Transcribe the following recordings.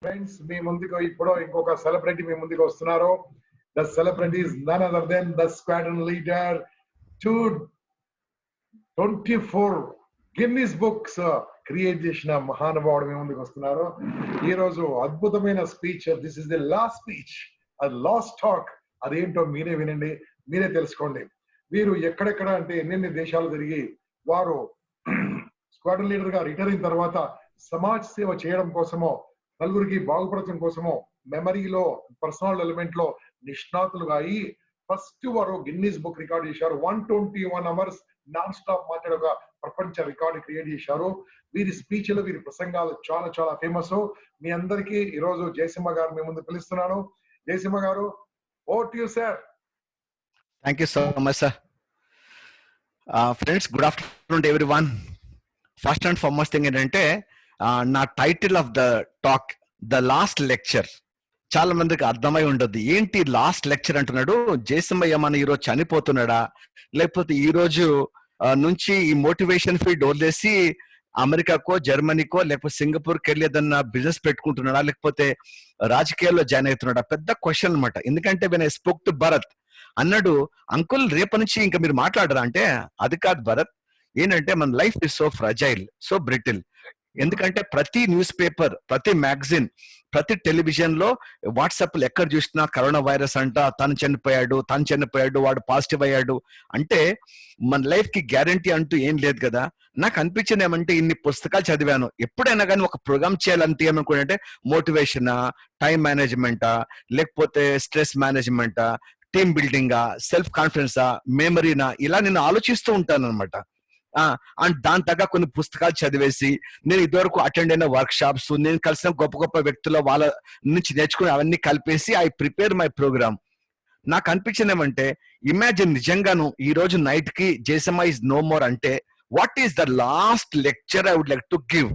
Friends మీ ముందుకు ఇప్పుడు ఇంకొక సెలబ్రిటీ మీ ముందుకు వస్తున్నారు. The celebrity is none other than the squadron leader 224 Guinness books create చేసిన మహానుభావుడు మీ ముందుకు వస్తున్నారు. ఈ రోజు అద్భుతమైన speech. This is the last speech, last talk. అదేంటో మీరే వినండి, మీరే తెలుసుకోండి. వీరు ఎక్కడెక్కడ అంటే ఎన్నెన్ని దేశాలు తిరిగి వారు స్క్వాడ్రన్ లీడర్ గా రిటైర్ అయిన తర్వాత సమాజ్ సేవ చేయడం కోసమో, నలుగురికి బాగుపడటం కోసమో, మెమరీలో పర్సనల్ ఎలిమెంట్ లో నిష్ణాతులుగా అయ్యి ఫస్ట్ వారు గిన్నీస్ బుక్ రికార్డ్ చేశారు. 121 అవర్స్ నాన్ స్టాప్ మాట్లాడే ఒక ప్రపంచ రికార్డు క్రియేట్ చేశారు. వీరి స్పీచ్లు, వీరి ప్రసంగాలు చాలా చాలా ఫేమస్. మీ అందరికీ ఈరోజు జయసింహ గారు మీ ముందు పిలుస్తున్నాను. జయసింహ గారు, over to you sir. Thank you so much, sir. Friends, good afternoon to everyone. First and foremost thing ఏంటంటే నా title of the talk the last lecture. చాలా మందికి అర్థమై ఉండదు, ఏంటి లాస్ట్ లెక్చర్ అంటున్నాడు, జయసింహయ్య మన ఈరోజు చనిపోతున్నాడా, లేకపోతే ఈ రోజు నుంచి ఈ మోటివేషన్ ఫీల్డ్ వదిలేసి అమెరికాకో, జర్మనీకో, లేకపోతే సింగపూర్కి వెళ్ళి ఏదన్నా బిజినెస్ పెట్టుకుంటున్నాడా, లేకపోతే రాజకీయాల్లో జాయిన్ అవుతున్నాడా, పెద్ద క్వశ్చన్ అనమాట. ఎందుకంటే when I spoke to Bharat అన్నాడు, అంకుల్ రేపటి నుంచి ఇంకా మీరు మాట్లాడరా అంటే, అది కాదు భరత్, ఏంటంటే మన life is so fragile, so brittle. ఎందుకంటే ప్రతి న్యూస్ పేపర్, ప్రతి మ్యాగజైన్, ప్రతి టెలివిజన్ లో, వాట్సాప్ లో ఎక్కడ చూసినా కరోనా వైరస్ అంట, తను చనిపోయాడు, వాడు పాజిటివ్ అయ్యాడు అంటే మన లైఫ్ కి గ్యారంటీ అంటూ ఏం లేదు కదా. నాకు అనిపించింది ఏమంటే, ఇన్ని పుస్తకాలు చదివాను, ఎప్పుడైనా కానీ ఒక ప్రోగ్రామ్ చేయాలంటే ఏమనుకుంటే మోటివేషనా, టైం మేనేజ్మెంటా, లేకపోతే స్ట్రెస్ మేనేజ్మెంటా, టీమ్ బిల్డింగా, సెల్ఫ్ కాన్ఫిడెన్సా, మెమరీనా, ఇలా నేను ఆలోచిస్తూ ఉంటాను అనమాట. అండ్ దాని తగ్గ కొన్ని పుస్తకాలు చదివేసి, నేను ఇదివరకు అటెండ్ అయిన వర్క్ షాప్స్, నేను కలిసిన గొప్ప గొప్ప వ్యక్తుల వాళ్ళ నుంచి నేర్చుకుని అవన్నీ కలిపేసి ఐ ప్రిపేర్ మై ప్రోగ్రామ్. నాకు అనిపించింది ఏమంటే, ఇమాజిన్ నిజంగాను ఈ రోజు నైట్ కి జయసింహ ఇస్ నో మోర్ అంటే, what is the last lecture I would like to give.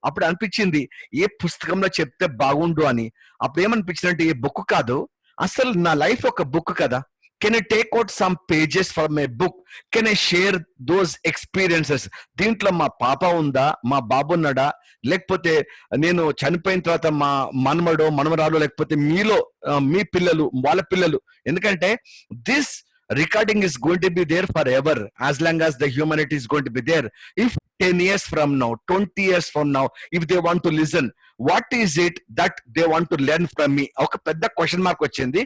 అప్పుడు అనిపించింది ఏ పుస్తకంలో చెప్తే బాగుండు అని. అప్పుడు ఏమనిపించింది అంటే, ఏ బుక్ కాదు, అసలు నా లైఫ్ ఒక బుక్ కదా. Can I take out some pages from a book? Can I share those experiences? దీంట్లో మా పాప ఉందా, మా బాబు ఉన్నాడా, లేకపోతే నేను చనిపోయిన తర్వాత మా మనమడో మనమరాలు, లేకపోతే మీలో మీ పిల్లలు, వాళ్ళ పిల్లలు. ఎందుకంటే this recording is going to be there forever as long as the humanity is going to be there. If 10 years from now, 20 years from now, if they want to listen, what is it that they want to learn from me? ఒక పెద్ద question mark వచ్చింది.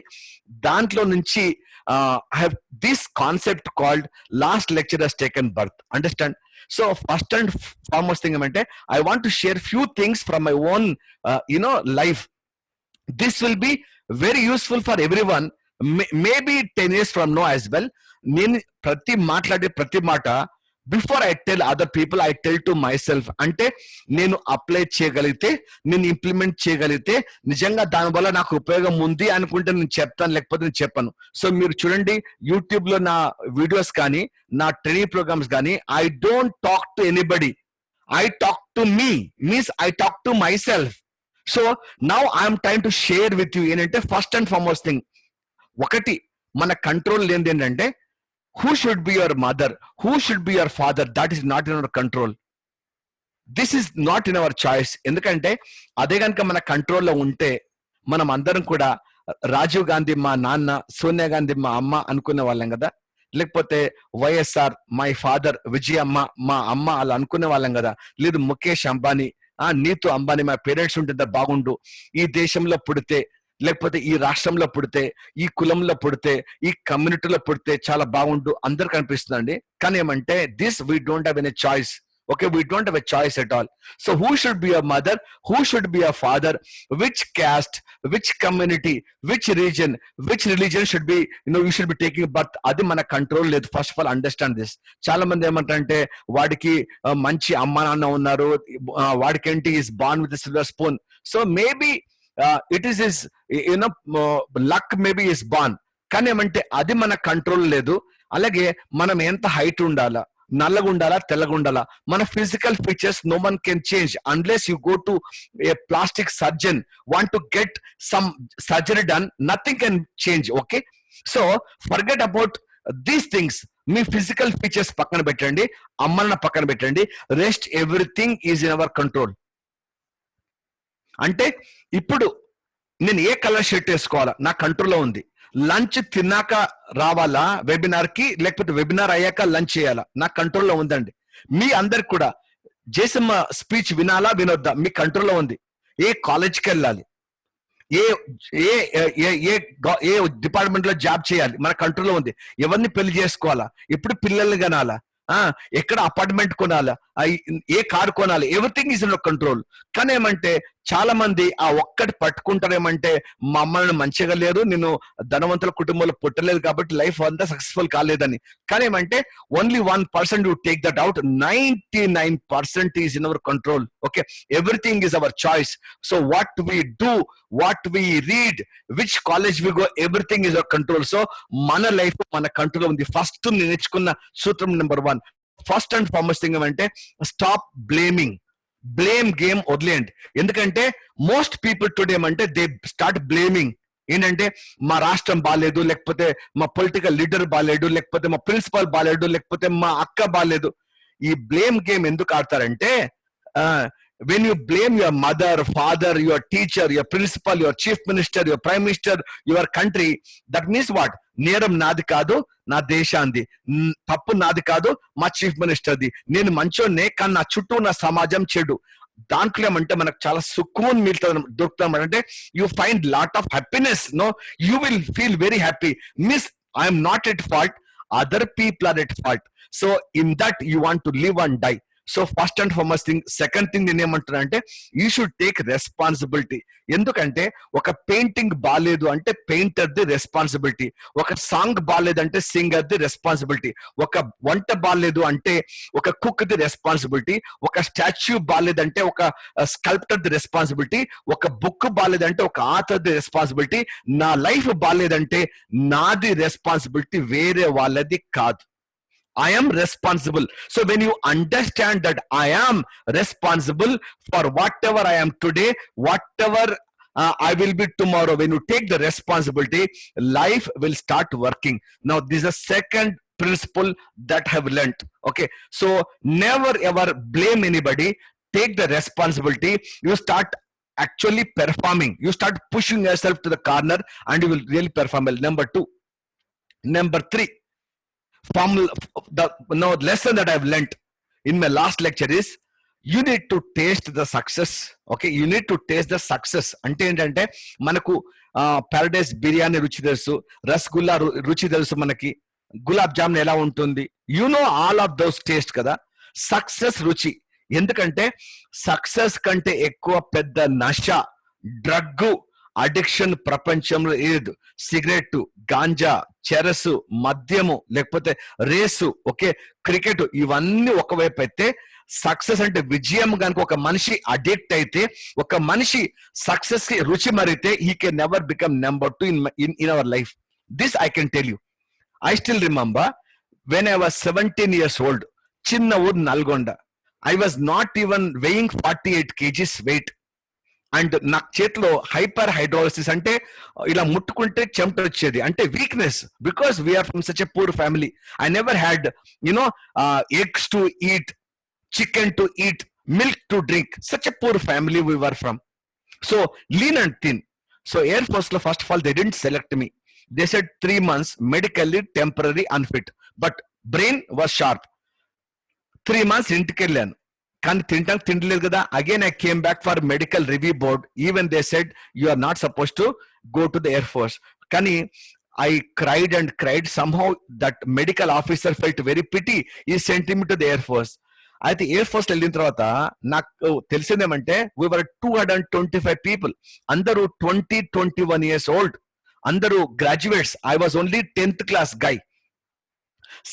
దాంట్లో నుంచి I have this concept called last lecture has taken birth. Understand? So first and foremost thing ఏమంటే, I want to share few things from my own life. This will be very useful for everyone. Maybe 10 years from now as well. నేను మాట్లాడే ప్రతి మాట, before I tell other people, I tell to my self. అంటే నేను apply చేయగలిగితే, నేను implement చేయగలిగితే, నిజంగా దానివల్ల నాకు ఉపయోగం ఉంది అనుకుంటే నేను చెప్తాను, లేకపోతే నేను చెప్పను. సో మీరు చూడండి, యూట్యూబ్ లో నా వీడియోస్ కానీ, నా ట్రైనింగ్ ప్రోగ్రామ్స్ కానీ, I don't talk to anybody, I talk to me, means I talk to my self. So now I'm trying to share with you. ఏంటంటే ఫస్ట్ అండ్ ఫార్మోస్ట్ థింగ్, ఒకటి మన control లేనిది ఏంటంటే, who should be your mother, who should be your father, that is not in our control. This is not in our choice. ఎందుకంటే అదే కనుక మన కంట్రోల్లో ఉంటే, మనం అందరం కూడా రాజీవ్ గాంధీ మా నాన్న, సోనియా గాంధీ మా అమ్మ అనుకునే వాళ్ళం కదా, లేకపోతే వైఎస్ఆర్ మై ఫాదర్, విజయమ్మ మా అమ్మ అలా అనుకునే వాళ్ళం కదా. లేదు ముఖేష్ అంబానీ, నీతు అంబానీ మా పేరెంట్స్ ఉంటుందా బాగుండు, ఈ దేశంలో పుడితే, లేకపోతే ఈ రాష్ట్రంలో పుడితే, ఈ కులంలో పుడితే, ఈ కమ్యూనిటీలో పుడితే చాలా బాగుండు అందరికి అనిపిస్తుందండి. కానీ ఏమంటే, this we don't have any choice. Okay, we don't have a choice at all. So who should be your mother, who should be your father, which caste, which community, which region, which religion should be, you should be taking birth, అది మన control లేదు. First of all understand this. చాలా మంది ఏమంటారంటే, వాడికి మంచి అమ్మ నాన్న ఉన్నారు, వాడికి ఏంటి is born with silver spoon. So maybe it is his luck, maybe is born. కానీ ఏమంటే అది మన కంట్రోల్ లేదు. అలాగే మనం ఎంత హైట్ ఉండాలా, నల్లగా ఉండాలా, తెల్లగా ఉండాలా, మన physical features no one can change unless you go to a plastic surgeon, want to get some surgery done, nothing can change. Okay, so forget about these things. మీ ఫిజికల్ ఫీచర్స్ పక్కన పెట్టండి, అమ్మన్న పక్కన పెట్టండి, rest everything is in our control. అంటే ఇప్పుడు నేను ఏ colour shirt వేసుకోవాలా నా కంట్రోల్లో ఉంది. లంచ్ తిన్నాక రావాలా వెబినార్ కి, లేకపోతే వెబినార్ అయ్యాక లంచ్ చేయాలా, నా కంట్రోల్లో ఉందండి. మీ అందరికి కూడా జేసమ్మ స్పీచ్ వినాలా వినొద్దా మీ కంట్రోల్లో ఉంది. ఏ కాలేజ్కి వెళ్ళాలి, ఏ ఏ ఏ ఏ డిపార్ట్మెంట్ లో జాబ్ చేయాలి మన కంట్రోల్లో ఉంది. ఎవరిని పెళ్లి చేసుకోవాలా, ఎప్పుడు పిల్లల్ని కనాలా, ఎక్కడ అపార్ట్మెంట్ కొనాలా, ఏ కారు కొనాలి, ఎవ్రీథింగ్ ఈజ్ ఇన్ కంట్రోల్. కానీ ఏమంటే చాలా మంది ఆ ఒక్కటి పట్టుకుంటారేమంటే మా అమ్మని మంచిగా లేరు, నేను ధనవంతుల కుటుంబంలో పుట్టలేదు కాబట్టి లైఫ్ అంతా సక్సెస్ఫుల్ కాలేదని. కానీ ఏమంటే only 1% you take that out, 99% is in our control. Okay, everything is our choice. So what we do, what we read, which college we go, everything is our control. So మన life మన control ఉంది. First నేర్చుకున్న సూత్రం number 1, first and foremost thing ఏమంటే stop blaming. Blame game వదిలేయండి. ఎందుకంటే most people today ఏమంటే they start blaming. ఏంటంటే మా రాష్ట్రం బాగాలేదు, లేకపోతే మా పొలిటికల్ లీడర్ బాగాలేడు, లేకపోతే మా ప్రిన్సిపల్ బాగాలేడు, లేకపోతే మా అక్క బాగాలేదు. ఈ బ్లేమ్ గేమ్ ఎందుకు ఆడతారంటే when you blame your mother, father, your teacher, your principal, your chief minister, your prime minister, your country, that means what? నేరం నాది కాదు, నా దేశాంది. తప్పు నాది కాదు, మా చీఫ్ మినిస్టర్ది. నేను మంచోన్నే, కానీ నా చుట్టూ నా సమాజం చెడు. దాంట్లో ఏమంటే మనకు చాలా సుకూన్ దొరుకుతాం. అంటే you find lot of happiness. No, you will feel very happy. Means I'm not at fault, other people are at fault. So in that you want to live and die. So first and foremost thing. Second thing నేను ఏమంటున్నా అంటే you should take responsibility. ఎందుకంటే ఒక painting బాగాలేదు అంటే painter the responsibility, ఒక song బాగాలేదంటే singer the responsibility, ఒక వంట బాగాలేదు అంటే ఒక కుక్ ది రెస్పాన్సిబిలిటీ, ఒక స్టాచ్యూ బాగాలేదంటే ఒక స్కల్ప్టర్ ది రెస్పాన్సిబిలిటీ, ఒక బుక్ బాగాలేదంటే ఒక ఆథర్ ది రెస్పాన్సిబిలిటీ. నా లైఫ్ బాగాలేదంటే నాది రెస్పాన్సిబిలిటీ, వేరే వాళ్ళది కాదు. I am responsible. So when you understand that I am responsible for whatever I am today, whatever I will be tomorrow, when you take the responsibility, life will start working. Now this is a second principle that I have learnt. Okay, so never ever blame anybody. Take the responsibility. You start actually performing. You start pushing yourself to the corner and you will really perform well. Number 2. Number 3. The lesson that I've learnt in my last lecture is you need to taste the success. Okay, you need to taste the success. అంటే ఏంటంటే మనకు Paradise biryani రుచి తెలుసు, రసగుల్లా రుచి తెలుసు, మనకి గులాబ్ జామున్ ఎలా ఉంటుంది, you know all of those taste కదా. సక్సెస్ రుచి. ఎందుకంటే సక్సెస్ కంటే ఎక్కువ పెద్ద నష, డ్రగ్ అడిక్షన్ ప్రపంచంలో లేదు. సిగరెట్, గాంజా, చెరసు, మద్యము, లేకపోతే రేసు, ఓకే, క్రికెట్, ఇవన్నీ ఒకవైపు అయితే సక్సెస్ అంటే విజయం. కనుక ఒక మనిషి అడిక్ట్ అయితే, ఒక మనిషి సక్సెస్ కి రుచి మరితే, he can never become number 2 in our life. This I can tell you. I still remember when I was 17 years old, చిన్న ఊరు Nalgonda. I was not even weighing 48 kgs weight. And నాకు చేతిలో హైపర్ హైడ్రాలసిస్, అంటే ఇలా ముట్టుకుంటే చెమట వచ్చేది, అంటే weakness. Because we are from such a poor family. I never had eggs to eat, chicken to eat, milk to drink. Such a poor family we were from. So lean and thin. So Air Force, first of all, they didn't select me. They said 3 months, medically temporary unfit. But brain was sharp. 3 months ఇంటికి వెళ్ళాను, కానీ తింటానికి తింటలేదు కదా. Again I came back for medical review board. Even they said you are not suppose to go to the air force. కానీ I cried and cried. Somehow that medical officer felt very pity. He sent me to the Air Force. అయితే air force వెళ్ళిన తర్వాత నాకు తెలిసిందేమంటే we were 225 people. అందరూ 20-21 years old. అందరూ graduates. I was only 10th class guy.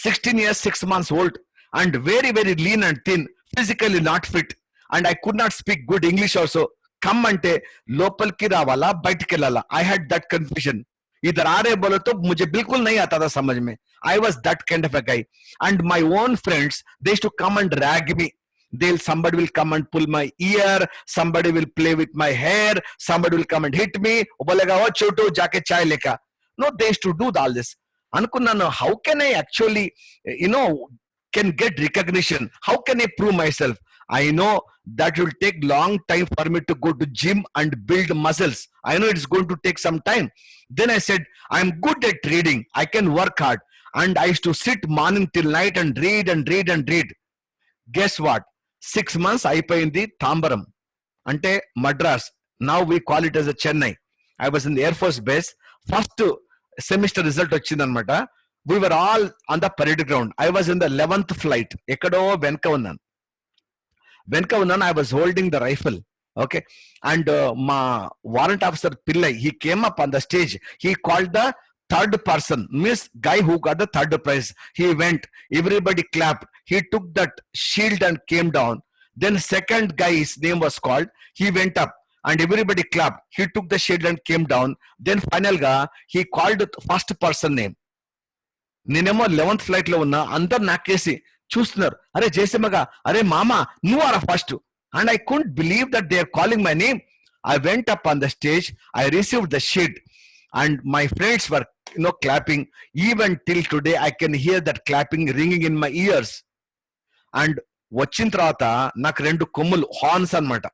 16 years 6 months old and very very lean and thin, physically not fit, and I could not speak good English also. Come అంటే లోపలికి రావాలా బయటికి వెళ్ళాలా. I had that confusion. इधर आ रहे बोलो तो मुझे बिल्कुल नहीं आता था समझ में. I was that kind of a guy. And my own friends, they used to come and drag me. Somebody will come and pull my ear, somebody will play with my hair, somebody will come and hit me. बोलेगा ओ छोटू जाके चाय लेकर. No, they used to do all this. అనుకున్నాను, how can I actually, can get recognition? How can I prove myself? I know that will take long time for me to go to gym and build muscles. I know it's going to take some time. Then I said, I'm good at reading. I can work hard. And I used to sit morning till night and read and read and read. Guess what? 6 months అయిపోయింది తాంబరం అంటే Madras. Now we call it as a Chennai. I was in the Air Force base. First semester result వచ్చింది అనమాట. We were all on the parade ground. I was in the 11th flight. ఎక్కడో వెనక ఉన్నాను. I was holding the rifle. Okay. And my warrant officer Pillai, he came up on the stage. He called the third person, means guy who got the third prize. He went, everybody clapped. He took that shield and came down. Then second guy's name was called. He went up and everybody clapped. He took the shield and came down. Then final ga, he called the first person name. నేనేమో 11th flight లో ఉన్నా, అందరు నాకేసి చూస్తున్నారు. అరే జయసింహగా, అరే మామ నువ్వు ఆరా first. And I couldn't believe that they are calling my name. I went up on the stage. I received the sheet and my friends were clapping. Even till today I can hear that clapping ringing in my ears. And వచ్చిన తర్వాత నాకు 2 కొమ్ములు horns అన్నమాట.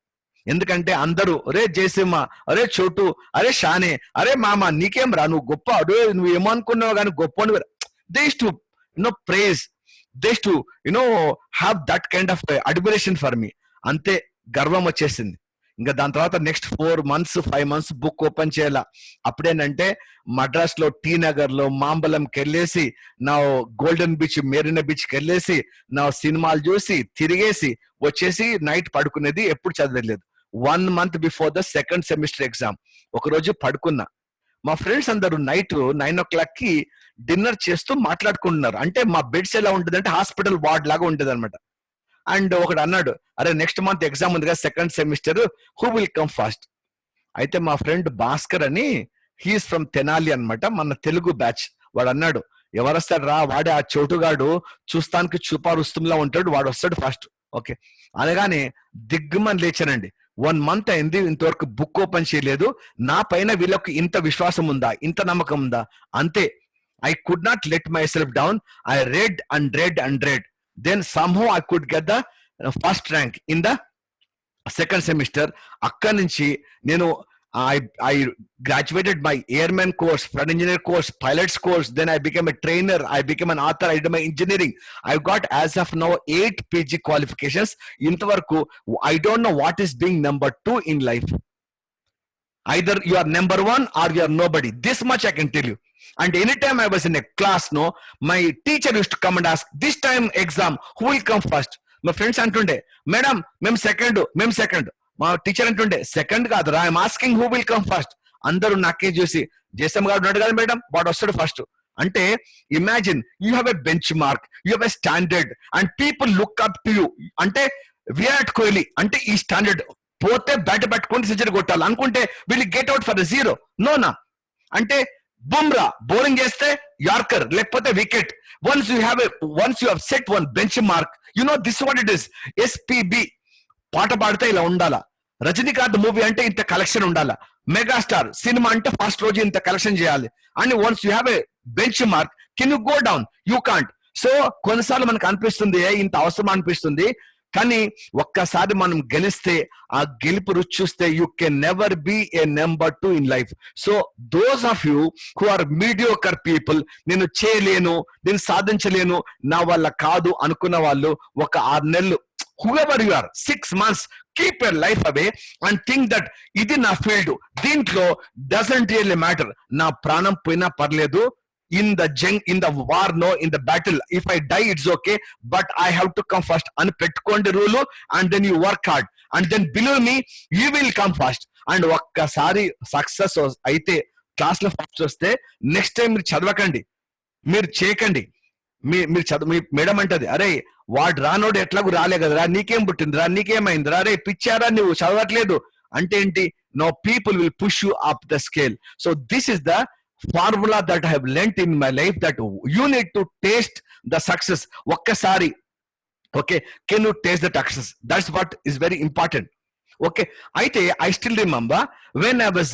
ఎందుకంటే అందరూ అరే జయసింహ, అరే చోటు, అరే షానే, అరే మామ నీకేం రా, నువ్వు గొప్ప, అడే నువ్వు ఏమనుకున్నావు కానీ గొప్ప. They used to praise. They used to have that kind of admiration for me. అంతే గర్వం వచ్చేసింది. ఇంకా దాని తర్వాత next 4 months 5 months book open చేయాల. అప్పుడేనంటే మద్రాస్ లో టీ నగర్ లో మాంబలంకి వెళ్ళేసి, నా గోల్డెన్ బీచ్ మెరీనా బీచ్ కి వెళ్ళేసి, నా సినిమాలు చూసి తిరిగేసి వచ్చేసి నైట్ పడుకునేది. ఎప్పుడు చదవలేదు. 1 month before the second semester exam ఒకరోజు పడుకున్నా. మా ఫ్రెండ్స్ అందరూ నైట్ 9 o'clock కి డిన్నర్ చేస్తూ మాట్లాడుకుంటున్నారు. అంటే మా బెడ్స్ ఎలా ఉంటుంది అంటే హాస్పిటల్ వార్డ్ లాగా ఉంటుంది అనమాట. అండ్ ఒకడు అన్నాడు, అరే నెక్స్ట్ మంత్ ఎగ్జామ్ ఉంది కదా second semester, who will come first. అయితే మా ఫ్రెండ్ భాస్కర్ అని, హీఈస్ ఫ్రమ్ తెనాలి అనమాట, మన తెలుగు బ్యాచ్. వాడు అన్నాడు, ఎవరు వస్తాడు రా, వాడే ఆ చోటుగాడు, చూస్తానికి చూపారుస్తుంలా ఉంటాడు, వాడు వస్తాడు ఫస్ట్. ఓకే అనగానే దిగ్గుమని లేచానండి. 1 month అయింది, ఇంతవరకు బుక్ ఓపెన్ చేయలేదు. నా పైన వీళ్ళకి ఇంత విశ్వాసం ఉందా, ఇంత నమ్మకం ఉందా? అంతే. I could not let myself down. I read and read and read. Then somehow I could get the first rank in the second semester. అక్కడి నుంచి నేను I graduated my airman course, flood engineer course, pilots course. Then I became a trainer. I became an author. I did my engineering. I've got as of now 8 PG qualifications. ఇంతవరకు I don't know what is being number 2 in life. Either you are number 1 or you are nobody. This much I can tell you. And anytime I was in a class, my teacher used to come and ask, this time exam, who will come first? My friends antunde, madam, mem second. My teacher antunde, second kadra, I am asking who will come first. Andaru nakke chusi, Jason garu unnadu kada madam, what vastadu first. Ante imagine you have a benchmark, you have a standard, and people look up to you. Ante Virat Kohli, ante ee standard పోతే bat పట్టుకుంటే century కొట్టాలి అనుకుంటే వీళ్ళు get out for 0. నోనా అంటే Bumrah bowling చేస్తే yorker లేకపోతే wicket. Once you have set one bench mark, you know this what it is. SPB పాట పాడితే ఇలా ఉండాలా, రజనీకాంత్ మూవీ అంటే ఇంత కలెక్షన్ ఉండాలా, మెగాస్టార్ సినిమా అంటే ఫస్ట్ రోజు ఇంత కలెక్షన్ చేయాలి అని. Once you have a bench mark, can you go down? You can't. So కొన్నిసార్లు మనకు అనిపిస్తుంది ఇంత అవసరం అనిపిస్తుంది, కానీ ఒక్కసారి మనం గెలిస్తే ఆ గెలుపు రుచి చూస్తే you can never be a number 2 in life. So those of you who are mediocre people, నేను చేయలేను, నేను సాధించలేను, నా వల్ల కాదు అనుకున్న వాళ్ళు ఒక 6 నెలలు, whoever you are, 6 months, keep your life away and think that ఇది నా ఫీల్డ్, దీంట్లో doesn't really matter, నా ప్రాణం పోయినా పర్లేదు, in the war, no, in the battle, if I die it's okay, but I have to come first అని పెట్టుకోండి rule. and then you work hard and then believe me you will come first. and ఒక్కసారి success అయితే class లో first వస్తే next time మీరు చదవకండి, మీరు చేయకండి. మీరు చదువు, మీ మేడం అంటది, అరే వాడు రానోడు ఎట్లాగూ రాలే కదరా, నీకేం పుట్టిందిరా, నీకేమైందిరా, అరే పిచ్చారా నువ్వు చదవట్లేదు అంటే ఏంటి? No, people will push you up the scale. So this is the formula that I have learnt in my life, that you need to taste the success. Okkasari, okay, can you taste the success? That's what is very important. Okay, I still remember when I was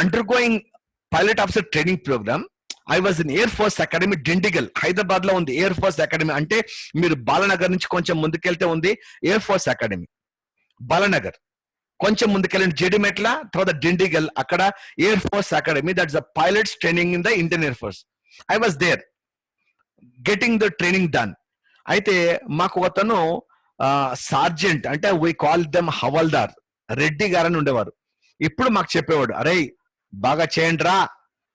undergoing pilot officer training program, I was in air force academy Dindigul, Hyderabad లో ఉంది air force academy. అంటే మీరు బాలనగర్ నుంచి కొంచెం ముందుకెళ్తే ఉంది air force academy. Balanagar కొంచెం ముందుకెళ్ళండి, జెడిమెట్ల, తర్వాత డిండిగల్, అక్కడ air force academy. That's the pilots training in the Indian Air Force. I was there getting the training done. అయితే మాకు ఒకతను సార్జెంట్, అంటే we call them havildar, Reddy గారని ఉండేవారు. ఇప్పుడు మాకు చెప్పేవాడు, అరే బాగా చేయండి రా,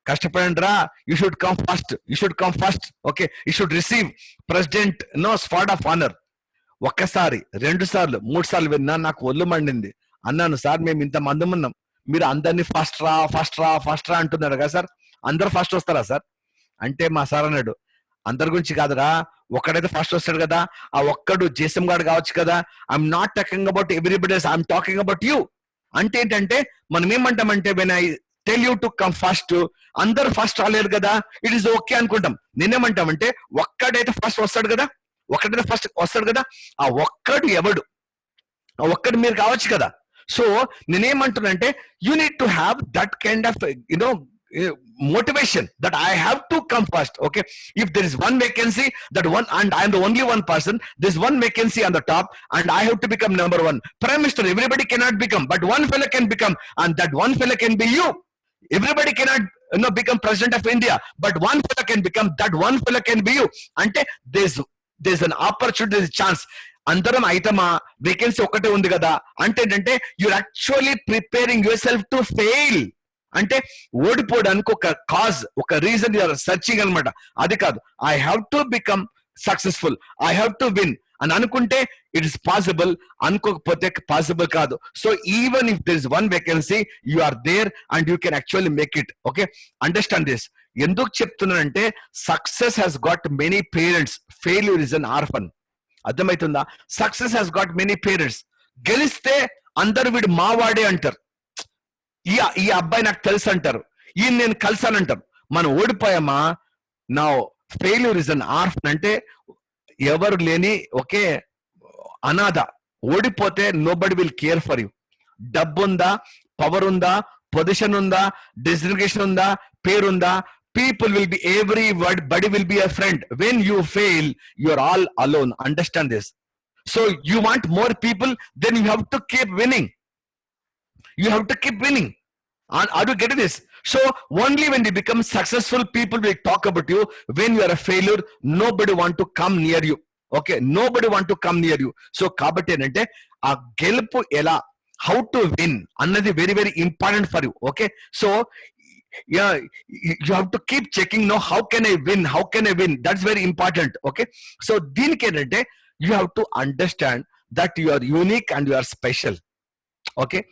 కష్టపడండి రా, you should come first, you should come first, okay, you should receive president no spot of honour. ఒక్కసారి, 2 సార్లు, 3 సార్లు విన్నా, నాకు ఒళ్ళు మండింది. అన్నాను, సార్ మేము ఇంత మంది ఉన్నాం, మీరు అందరినీ ఫస్ట్ రా ఫస్ట్ రా ఫస్ట్ రా అంటున్నారు కదా సార్, అందరు ఫస్ట్ వస్తారా సార్ అంటే మా సార్ అన్నాడు, అందరి గురించి కాదురా, ఒక్కడైతే ఫస్ట్ వస్తాడు కదా, ఆ ఒక్కడు జేసమ్ గాడు కావచ్చు కదా. I'm not talking about everybody, I'm talking about you. అంటే ఏంటంటే మనం ఏమంటామంటే, when I tell you to come first, అందరు ఫస్ట్ రాలేరు కదా, ఇట్ ఈస్ ఓకే అనుకుంటాం. నేనేమంటామంటే, ఒక్కడైతే ఫస్ట్ వస్తాడు కదా, ఒక్కడైతే ఫస్ట్ వస్తాడు కదా, ఆ ఒక్కడు ఎవడు, ఆ ఒక్కడు మీరు కావచ్చు కదా. సో నేనేమంటున్నానంటే, you need to have that kind of motivation that I have to come first. Okay, if there is one vacancy, that one, and I am the only one person, there's one vacancy on the top and I have to become number 1. Prime Minister everybody cannot become, but one fellow can become, and that one fellow can be you. Everybody cannot become president of India, but one fellow can become, that one fellow can be you. Ante there's an opportunity, there's a chance. అందరం అయితమా, vacancy ఒక్కటే ఉంది కదా అంటే ఏంటంటే, you're actually preparing yourself to fail. అంటే ఓడిపోవడానికి ఒక cause, ఒక రీజన్ యూఆర్ సర్చింగ్ అనమాట. అది కాదు, I have to become successful, I have to win అని అనుకుంటే ఇట్ ఇస్ పాసిబుల్, అనుకోకపోతే పాసిబుల్ కాదు. So even if there is one vacancy, you are there and you can actually make it. Okay, understand this. ఎందుకు చెప్తున్నానంటే, success has got many parents, failure is an orphan. అర్థమవుతుందా? Success has got many parents. గెలిస్తే అందరు వీడు మావాడే అంటారు, ఈ అబ్బాయి నాకు తెలుసు అంటారు, ఈయన నేను కలిసానంటారు. మనం ఓడిపోయామా, నా ఫెయిల్యూర్ ఇస్ అన్ ఆర్ఫన్, అంటే ఎవరు లేని ఒకే అనాథ. ఓడిపోతే nobody will care for you. డబ్బు ఉందా, పవర్ ఉందా, పొజిషన్ ఉందా, డెసిగ్నేషన్ ఉందా, పేరుందా, people will be, everybody will be a friend. When you fail, you're all alone. Understand this. So you want more people, then you have to keep winning. You have to keep winning. Are you getting this? So only when you become successful, people will talk about you. When you are a failure, nobody want to come near you. Okay, nobody want to come near you. So kabatti enante aa gelupu ela, how to win annadi very very important for you. Okay, so yeah, you have to keep checking, no, how can I win, how can I win, that's very important. Okay, so deeniki enante you have to understand that you are unique and you are special. Okay,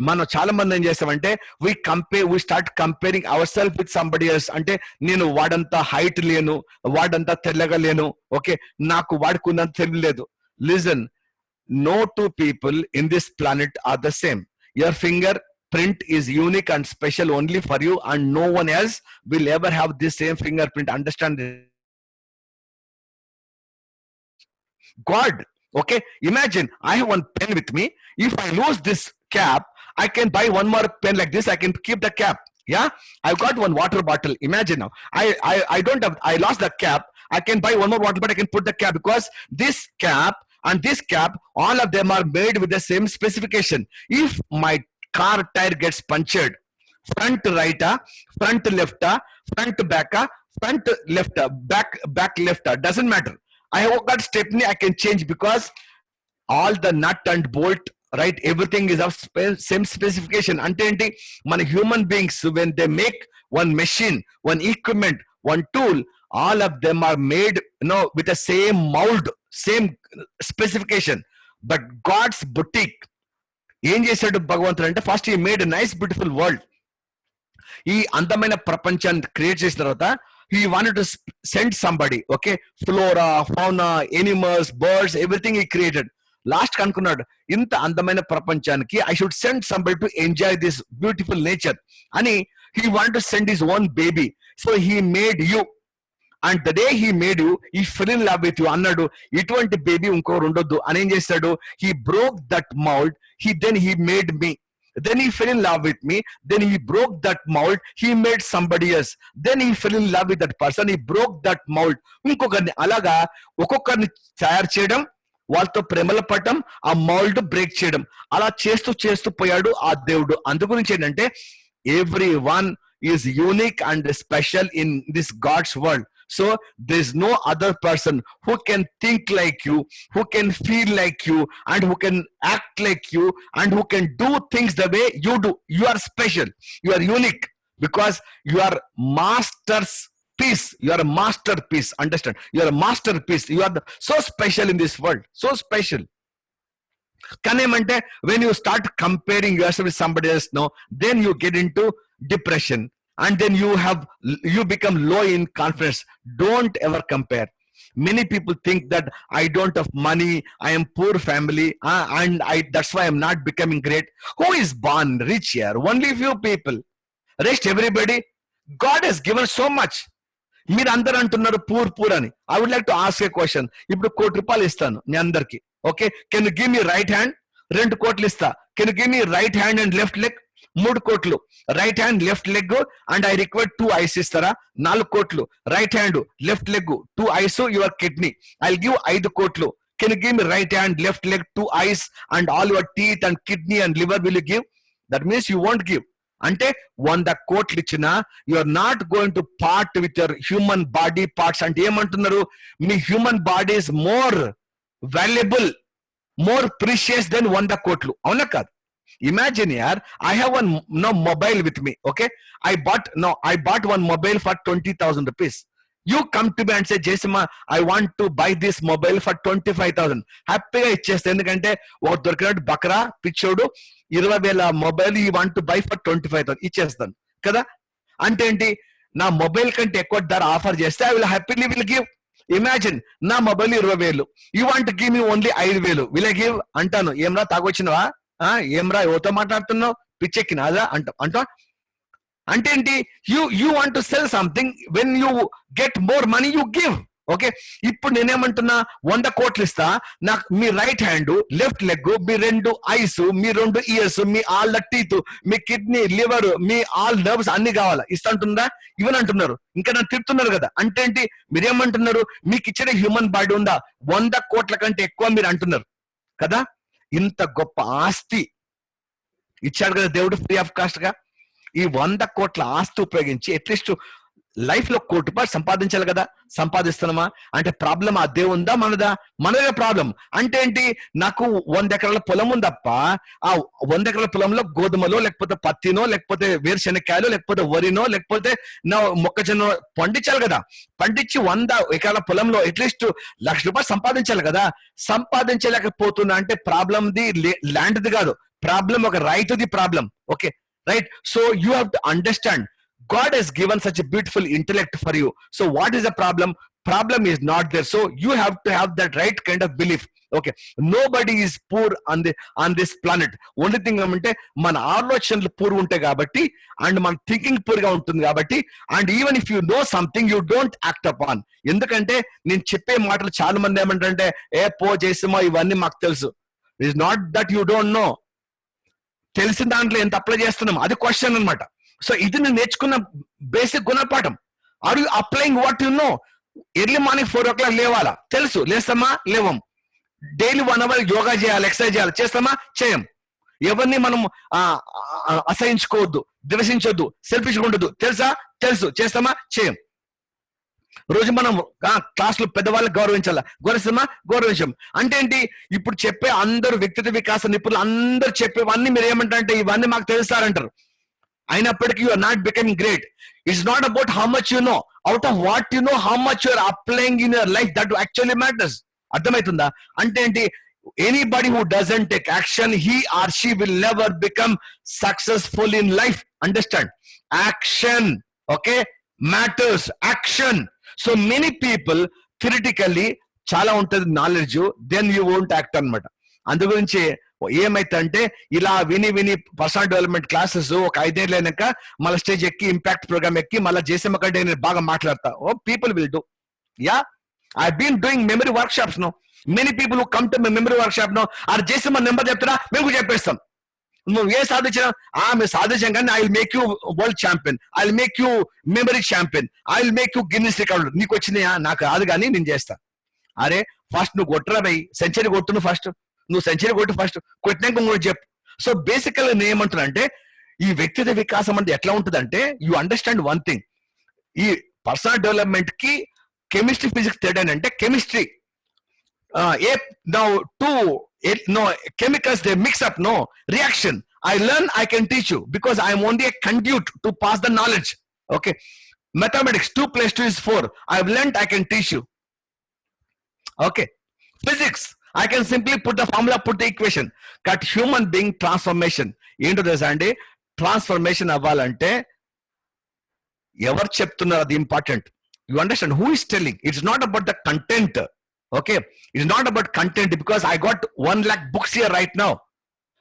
మనం చాలా మంది ఏం చేస్తామంటే, we start comparing ourselves with somebody else. అంటే నేను వాడంతా height లేను, వాడంతా తెల్లగా లేను, ఓకే, నాకు వాడుకున్నంత తెలియలేదు. Listen, no two people in this planet are the same. Your fingerprint is unique and special only for you, and no one else will ever have this same fingerprint. Understand this? God, okay, imagine I have one pen with me. If I lose this cap, I can buy one more pen like this, I can keep the cap. Yeah, I've got one water bottle. Imagine now, I don't have, I lost the cap, I can buy one more water, but I can put the cap, because this cap and this cap, all of them are made with the same specification. If my car tire gets punctured, front right, front left, front back, front left, back left, doesn't matter. I have got stepney, I can change, because all the nut and bolt, right, everything is of same specification. Ante enti mana human beings, when they make one machine, one equipment, one tool, all of them are made, with the same mold, same specification. But God's boutique, ఏం చేశాడు భగవంతుడు అంటే, first he made a nice beautiful world. ఈ అందమైన ప్రపంచాన్ని create చేసిన తర్వాత he wanted to send somebody, okay, flora, fauna, animals, birds, everything he created. Last అనుకున్నాడు, ఇంత అందమైన ప్రపంచానికి I should send somebody to enjoy this beautiful nature అని he wanted to send his own baby. So he made you, and the day he made you, he fell in love with you. అన్నాడు, ఇటువంటి baby ఇంకోరు ఉండొద్దు అని ఏం చేశాడు, he broke that mold, he made me. then he fell in love with me, then he broke that mold, he made somebody else, then he fell in love with that person, he broke that mold. ఇంకొకరిని అలాగా ఒక్కొక్కరిని తయారు చేయడం, వాళ్ళతో ప్రేమలో పడటం, ఆ mould break చేయడం, అలా చేస్తూ చేస్తూ పోయాడు ఆ దేవుడు. అందు గురించి ఏంటంటే every one is unique and special in this God's world. So there's no other person who can think like you, who can feel like you, and who can act like you, and who can do things the way you do. You are special, you are unique, because you are master's piece, you are a masterpiece. Understand, you are a masterpiece, you are so special in this world, so special. Kanemante, when you start comparing yourself with somebody else, no, then you get into depression, and then you become low in confidence. Don't ever compare. Many people think that I don't have money, I am poor family, and that's why I'm not becoming great. Who is born rich here? Only few people. Rest everybody, God has given so much. మీరు అందరు అంటున్నారు poor poor అని. I would like to ask a question. ఇప్పుడు ₹1,00,00,000 ఇస్తాను మీ అందరికి. Okay, can you give me right hand? 2 కోట్లు ఇస్తా. Can you give me right hand and left leg? 3 కోట్లు. Right hand left leg and I require 2 ice ఇస్తారా? 4 కోట్లు. Right hand left leg 2 ice your kidney, I give 5 కోట్లు. Can you give me right hand left leg 2 ice and all your teeth and kidney and liver will you give? That means you won't give. అంటే 100 కోట్లు ఇచ్చినా you are not going to part with your human body parts. అంటే ఏమంటున్నారు? మీ human body is more valuable, more precious than 100 కోట్లు. అవునా కాదు? Imagine here, I have one mobile with me. Okay, I bought one mobile for 20,000 rupees. You come to me and say, Jaisima, I want to buy this mobile for 25,000. Happy ga ichchesta. Endukante oka dorkinadu bakra pichodu 20,000 mobile you want to buy for 25,000 ichchestanu kada. Ante enti, na mobile kante ekku dhara offer cheste I will happily will give. Imagine na mobile 20,000, you want to give me only 5,000, will I give? Antanu emra tagochinawa, ఏమ్రా ఎవరితో మాట్లాడుతున్నావు, పిచ్చెక్కిన అదా అంటా. అంటే ఏంటి? You want to sell something, when you get more money you give. Okay, ఇప్పుడు నేనేమంటున్నా, 100 కోట్లు ఇస్తా, నాకు మీ రైట్ హ్యాండ్ లెఫ్ట్ లెగ్, మీ 2 ఐస్, మీ 2 ఇయర్స్, మీ ఆల్ ద టీత్, మీ కిడ్నీ లివర్, మీ ఆల్ నర్వ్స్ అన్ని కావాలా? ఇస్తా అంటుందా? ఇవని అంటున్నారు. ఇంకా నన్ను తిడుతున్నారు కదా. అంటే ఏంటి? మీరేమంటున్నారు? మీకు ఇచ్చిన హ్యూమన్ బాడీ ఉందా? 100 కోట్ల కంటే ఎక్కువ మీరు అంటున్నారు కదా. ఇంత గొప్ప ఆస్తి ఇచ్చాడు కదా దేవుడు ఫ్రీ ఆఫ్ కాస్ట్ గా. ఈ 100 కోట్ల ఆస్తి ఉపయోగించి అట్లీస్ట్ లైఫ్ లో ₹1,00,00,000 సంపాదించాలి కదా. సంపాదిస్తున్నామా? అంటే ప్రాబ్లం ఆ దేవుందా మనదా? మనదే ప్రాబ్లం. అంటే ఏంటి? నాకు 100 ఎకరాల పొలం ఉందప్ప, ఆ 100 ఎకరాల పొలంలో గోధుమలో, లేకపోతే పత్తినో, లేకపోతే వేరుశెనక్కాయలు, లేకపోతే వరినో, లేకపోతే మొక్కజొన్న పండించాలి కదా. పండించి 100 ఎకరాల పొలంలో అట్లీస్ట్ ₹1,00,000 సంపాదించాలి కదా. సంపాదించలేకపోతున్నా అంటే ప్రాబ్లంది ల్యాండ్ది కాదు, ప్రాబ్లం ఒక రైతుది problem. Okay, right. So you have to understand, God has given such a beautiful intellect for you. So what is the problem? Problem is not there. So you have to have that right kind of belief. Okay, nobody is poor on this planet. Only thing ఏమంటే మన ఆలోచనలు poor ఉంటాయి కాబట్టి, and మన thinking poor గా ఉంటుంది కాబట్టి, and even if you know something you don't act upon. ఎందుకంటే నేను చెప్పే మాటలు చాలా మంది ఏమంటారంటే, పో చేసామో ఇవన్నీ మాకు తెలుసు. It is not that you don't know. తెలిసిన దాంట్లో ఎంత అప్లై చేస్తున్నాం అది క్వశ్చన్ అనమాట. సో ఇది నేను నేర్చుకున్న బేసిక్ గుణపాఠం. Are you applying what you know? Early morning 4 o'clock లేవాలా? తెలుసు. లేస్తామా? లేవం. డైలీ 1 hour యోగా చేయాలి, ఎక్సర్సైజ్ చేయాలి. చేస్తామా? చేయం. ఎవరిని మనం అసహించుకోవద్దు, ద్వేషించొద్దు, సెల్ఫిష్గా ఉండదు. తెలుసా? తెలుసు. చేస్తామా? చేయం. రోజు మనం క్లాస్ లో పెద్దవాళ్ళకి గౌరవించాలా? గౌరవిస్తామా? గౌరవించాం. అంటే ఏంటి? ఇప్పుడు చెప్పే అందరూ వ్యక్తిత్వ వికాస నిపుణులు అందరు చెప్పేవన్నీ మీరు ఏమంటారంటే ఇవన్నీ మాకు తెలుస్తారంటారు. అయినప్పటికీ you are not becoming great. It's not about how much you know, out of what you know, how much you are applying in your life, that actually matters. అర్థమవుతుందా? అంటే ఏంటి? Anybody who doesn't take action, he or she will never become successful in life. Understand? Action, okay, matters. Action. So many people theoretically చాలా ఉంటుంది knowledge, then you won't act అనమాట. అందు గురించి ఏమైతే ఇలా విని పర్సనల్ డెవలప్మెంట్ క్లాసెస్ ఒక 5 ఏళ్ళు అయినాక మళ్ళీ స్టేజ్ ఎక్కి ఇంపాక్ట్ ప్రోగ్రామ్ ఎక్కి మళ్ళీ చేసే కంటే నేను బాగా మాట్లాడతా. ఓ people will do. Yeah, I been doing memory workshops no. Many people who come to my memory workshop no or చేసే నెంబర్ చెప్తారా, మేము చెప్పేస్తాం. నువ్వు ఏ సాధించినా మేము సాధించాం కానీ I will make you world champion, I will make you memory champion, I will make you Guinness record. నీకు వచ్చినాయా? నాకు రాదు కానీ నేను చేస్తా. అరే ఫస్ట్ నువ్వు కొట్టరా భయ్, సెంచరీ కొట్టు, ఫస్ట్ నువ్వు సెంచరీ కొట్టు, ఫస్ట్ కొట్టినాక ఇంకోటి చెప్పు. సో బేసికల్ నేను ఏమంటున్నా అంటే ఈ వ్యక్తిగత వికాసం అంటే ఎట్లా ఉంటుందంటే యూ అండర్స్టాండ్ వన్ థింగ్. ఈ పర్సనల్ డెవలప్మెంట్ కి కెమిస్ట్రీ ఫిజిక్స్ తేడా అంటే chemistry no chemicals they mix up, no reaction. I learn, I can teach you because I am only a conduit to pass the knowledge. Okay, mathematics 2 + 2 is 4. I have learned, I can teach you. Okay, physics I can simply put the formula, put the equation. But human being transformation ఏంటో తెలుసా అండి, transformation అవ్వాలంటే ఎవరు చెప్తున్నారు అది important. You understand who is telling. It's not about the content. Okay, it's not about content because I got 1 lakh books here right now.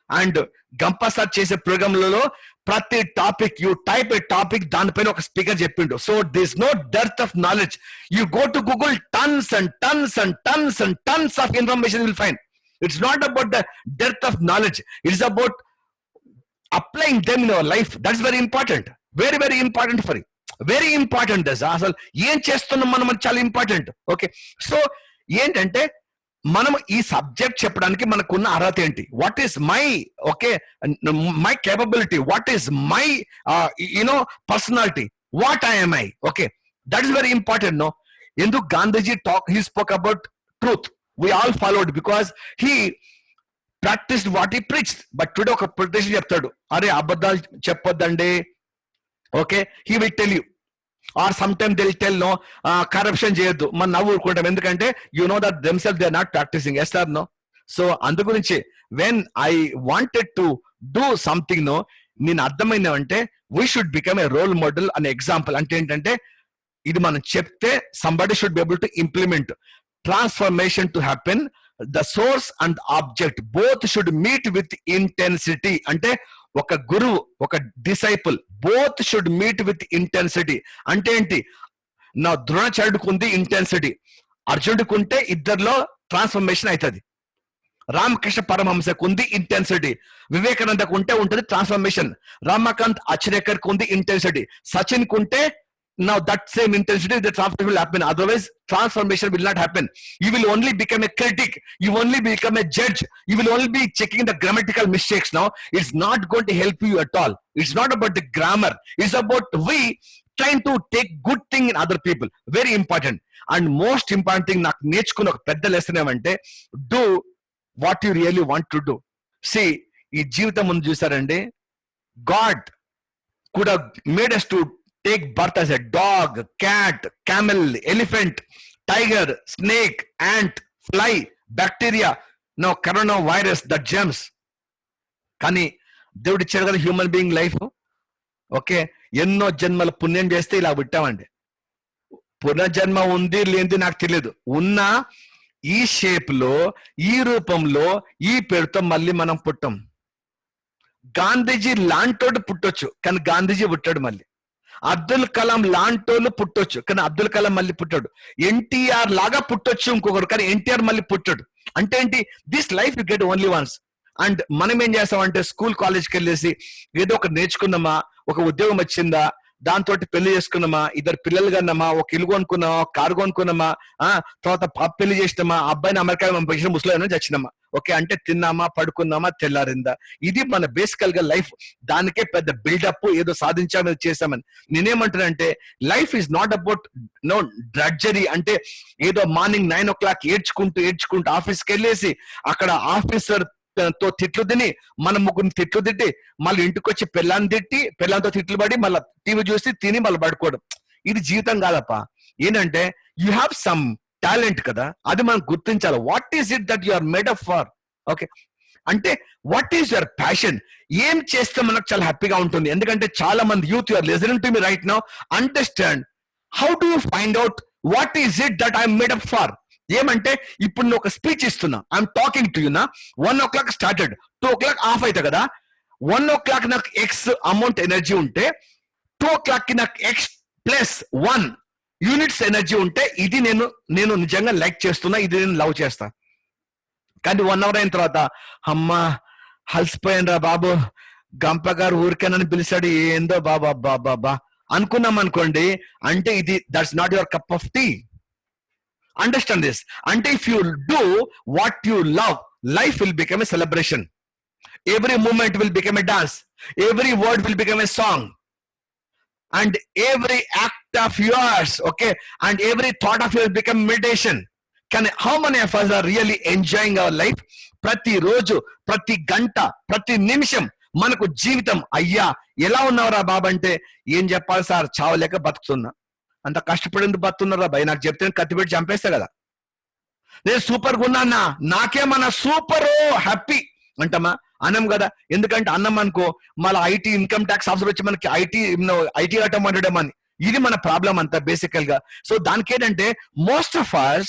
And Gampa sir chese program lo prati topic you type a topic dan paina oka speaker cheppindu. So there's no dearth of knowledge. You go to Google, tons and tons and tons and tons of information you will find. It's not about the dearth of knowledge. It's about applying them in our life. That's very important. Very, very important for you. Very important. This asal em chestunnam manam chala important. Okay, so ఏంటంటే మనం ఈ subject చెప్పడానికి మనకున్న అర్హత ఏంటి, what is my my capability, what is my personality, what I'm I. Okay, that is very important. No ఎందుకు Gandhiji he spoke about truth, we all followed because he practised what he preached. But today ఒక politician చెప్తాడు, అరే అబద్ధాలు చెప్పొద్దండి. Okay, he will tell you. Or sometimes they'll tell no corruption చేయొద్దు, మనం నవ్వు ఊరుకుంటాం ఎందుకంటే you know that themselves they are not practicing. Yes or no? So అందు గురించి when I wanted to do something, no నేను అర్థమైంది అంటే we should become a role model, an example. అంటే ఏంటంటే ఇది మనం చెప్తే somebody should be able to implement. Transformation to happen, the source and object both should meet with intensity. అంటే ఒక గురువు ఒక disciple both should meet with intensity. అంటే ఏంటి, నా ద్రోణాచార్యుడికి ఉంది ఇంటెన్సిటీ, అర్జునుడికి ఉంటే ఇద్దరిలో ట్రాన్స్ఫర్మేషన్ అవుతుంది. రామకృష్ణ పరమహంసకు ఉంది ఇంటెన్సిటీ, వివేకానందకు ఉంటే ఉంటుంది ట్రాన్స్ఫర్మేషన్, రమాకాంత్ అచ్రేకర్కి ఉంది ఇంటెన్సిటీ, సచిన్ కు ఉంటే now that same intensity the transformation will happen. Otherwise transformation will not happen. You will only become a critic, you will only become a judge, you will only be checking the grammatical mistakes. Now it's not going to help you at all. It's not about the grammar, it's about we trying to take good thing in other people. Very important. And most important thing నాకు నేర్చుకున్న ఒక పెద్ద lesson ఏమంటే do what you really want to do. See, ఈ జీవితం ముందు చూసారండి, God could have made us to take birth as a dog, cat, camel, elephant, tiger, snake, ant, fly, bacteria, now coronavirus, the germs. కానీ దేవుడు ఇచ్చాడు కదా human being life. Okay, ఎన్నో జన్మల పుణ్యం చేస్తే ఇలా పుట్టామండి. పునర్జన్మ ఉంది లేనిది నాకు తెలియదు, ఉన్న ఈ షేప్ లో ఈ రూపంలో ఈ పేరుతో మళ్ళీ మనం పుట్టాం. గాంధీజీ లాంటోడు పుట్టొచ్చు కానీ గాంధీజీ పుట్టాడు మళ్ళీ. అబ్దుల్ కలాం లాంటోళ్ళు పుట్టొచ్చు కానీ అబ్దుల్ కలాం మళ్ళీ పుట్టాడు. ఎన్టీఆర్ లాగా పుట్టొచ్చు ఇంకొకరు కానీ ఎన్టీఆర్ మళ్ళీ పుట్టాడు. అంటే ఏంటి, this life you get only once. And మనం ఏం చేస్తామంటే స్కూల్ కాలేజ్కి వెళ్ళేసి ఏదో ఒకటి నేర్చుకున్నామా, ఒక ఉద్యోగం వచ్చిందా, దాంతో పెళ్లి చేసుకున్నామా, ఇద్దరు పిల్లలు కన్నామా, ఒక ఇల్లు కొనుక్కున్నామా, ఒక కారు కొనుక్కున్నామా, తర్వాత పెళ్లి చేసినామా, అబ్బాయిని అమెరికా పంపించిన ముసలి చచ్చినామా. ఓకే, అంటే తిన్నామా, పడుకున్నామా, తెల్లారిందా. ఇది మన బేసికల్ గా లైఫ్. దానికే పెద్ద బిల్డప్, ఏదో సాధించామని చేసామని. నేనేమంటానంటే life is not about no drudgery. అంటే ఏదో మార్నింగ్ 9 o'clock ఏడ్చుకుంటూ ఆఫీస్కి వెళ్ళేసి అక్కడ ఆఫీసర్ తో తిట్లు తిని మన ముగ్గురిని తిట్లు తిట్టి మళ్ళీ ఇంటికి వచ్చి పిల్లంతో తిట్లు పడి మళ్ళీ టీవీ చూసి తిని మళ్ళీ పడుకోవడం. ఇది జీవితం కాదప్ప. ఏంటంటే యూ హ్యావ్ సమ్ టాలెంట్ కదా, అది మనం గుర్తించాలి. What is it that you are made up for? Okay, అంటే వాట్ ఈస్ యువర్ ప్యాషన్? ఏం చేస్తే మనకు చాలా హ్యాపీగా ఉంటుంది. ఎందుకంటే చాలా మంది youth, you are listening to me right now, understand how do you find out what is it that I'm made up for. ఏమంటే ఇప్పుడు నువ్వు ఒక స్పీచ్ ఇస్తున్నా, ఐఎమ్ టాకింగ్ టు యూ నా, 1 o'clock స్టార్టెడ్, 2 o'clock ఆఫ్ అవుతా కదా. 1 o'clock నాకు X amount energy ఉంటే 2 o'clock కి నాకు X+1 యూనిట్స్ ఎనర్జీ ఉంటే ఇది నేను నిజంగా లైక్ చేస్తున్నా, ఇది నేను లవ్ చేస్తా. కానీ 1 hour అయిన తర్వాత అమ్మా హల్సిపోయాను రా బాబు, గంప గారు ఊరికేనని పిలిచాడు, ఏందో బాబా బాబా అనుకున్నాం అనుకోండి, అంటే ఇది that's not your cup of tea. Understand this. అంటే if you do what you love, life will become a celebration. Every moment will become a dance. Every word will become a song. And every act of yours, okay, and every thought of yours become meditation. How many of us are really enjoying our life? ప్రతి రోజు, ప్రతి గంట, ప్రతి నిమిషం మనకు జీవితం. అయ్యా ఎలా ఉన్నావురా బాబు అంటే ఏం చెప్పాలి సార్, చావలేక బతుకుతున్నా. అంత కష్టపడేందుకు బతుకున్నారా భయ్, నాకు చెప్తే కత్తిపెట్టి చంపేస్తా కదా. నేను సూపర్గా ఉన్నానా, నాకేమన్నా సూపర్ హ్యాపీ అంటామా? అన్నం కదా. ఎందుకంటే అన్నం అనుకో మళ్ళీ ఐటీ ఇన్కమ్ ట్యాక్స్ ఆఫీసర్ వచ్చి మనకి ఐటీ కట్టమంటాడేమని. ఇది మన ప్రాబ్లం అంతా బేసికల్ గా. సో దానికి ఏంటంటే most of us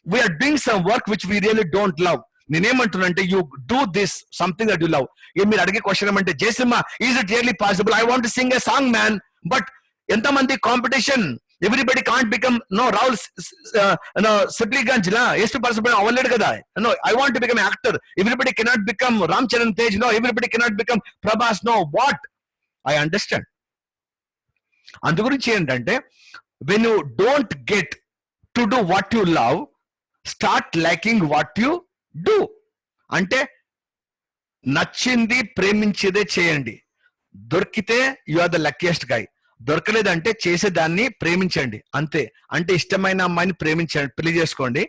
we are doing some work which we really don't love. నేనేమంటున్నా అంటే you do this something that you love. మీరు అడిగే క్వశ్చన్ ఏమంటే, Jayasimha is it really possible, I want to sing a song man, but ఎంతమంది competition, everybody can't become Rahul Sipliganj la SP person avaledu kada. No, I want to become an actor. Everybody cannot become Ram Charan Tej. No, everybody cannot become Prabhas. No, what I understand. అందు గురించి ఏంటంటే when you don't get to do what you love, start liking what you do. అంటే నచ్చింది ప్రేమించేదే చేయండి. దొరికితే you are the luckiest గై. దొరకలేదంటే చేసేదాన్ని ప్రేమించండి అంతే. అంటే ఇష్టమైన అమ్మాయిని ప్రేమించండి, పెళ్లి చేసుకోండి,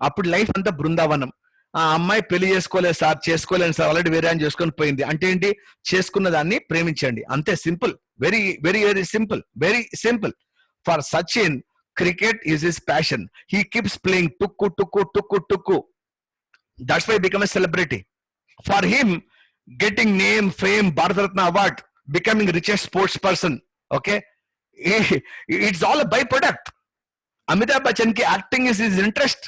అప్పుడు లైఫ్ అంతా బృందావనం. ఆ అమ్మాయి పెళ్లి చేసుకోలేదు సార్, చేసుకోలేను సార్, ఆల్రెడీ వేరే ఆయన చేసుకొని పోయింది అంటే ఏంటి, చేసుకున్న దాన్ని ప్రేమించండి అంతే. Simple, very very very simple, very simple. For Sachin, cricket is his passion. He keeps playing టుక్కు టుక్కు టుక్కు టుక్కు. That's why become a celebrity. For him getting name, fame, Bharat Ratna award, becoming richest sports person, okay, it's all a byproduct. Amitabh Bachchan ki acting is his interest.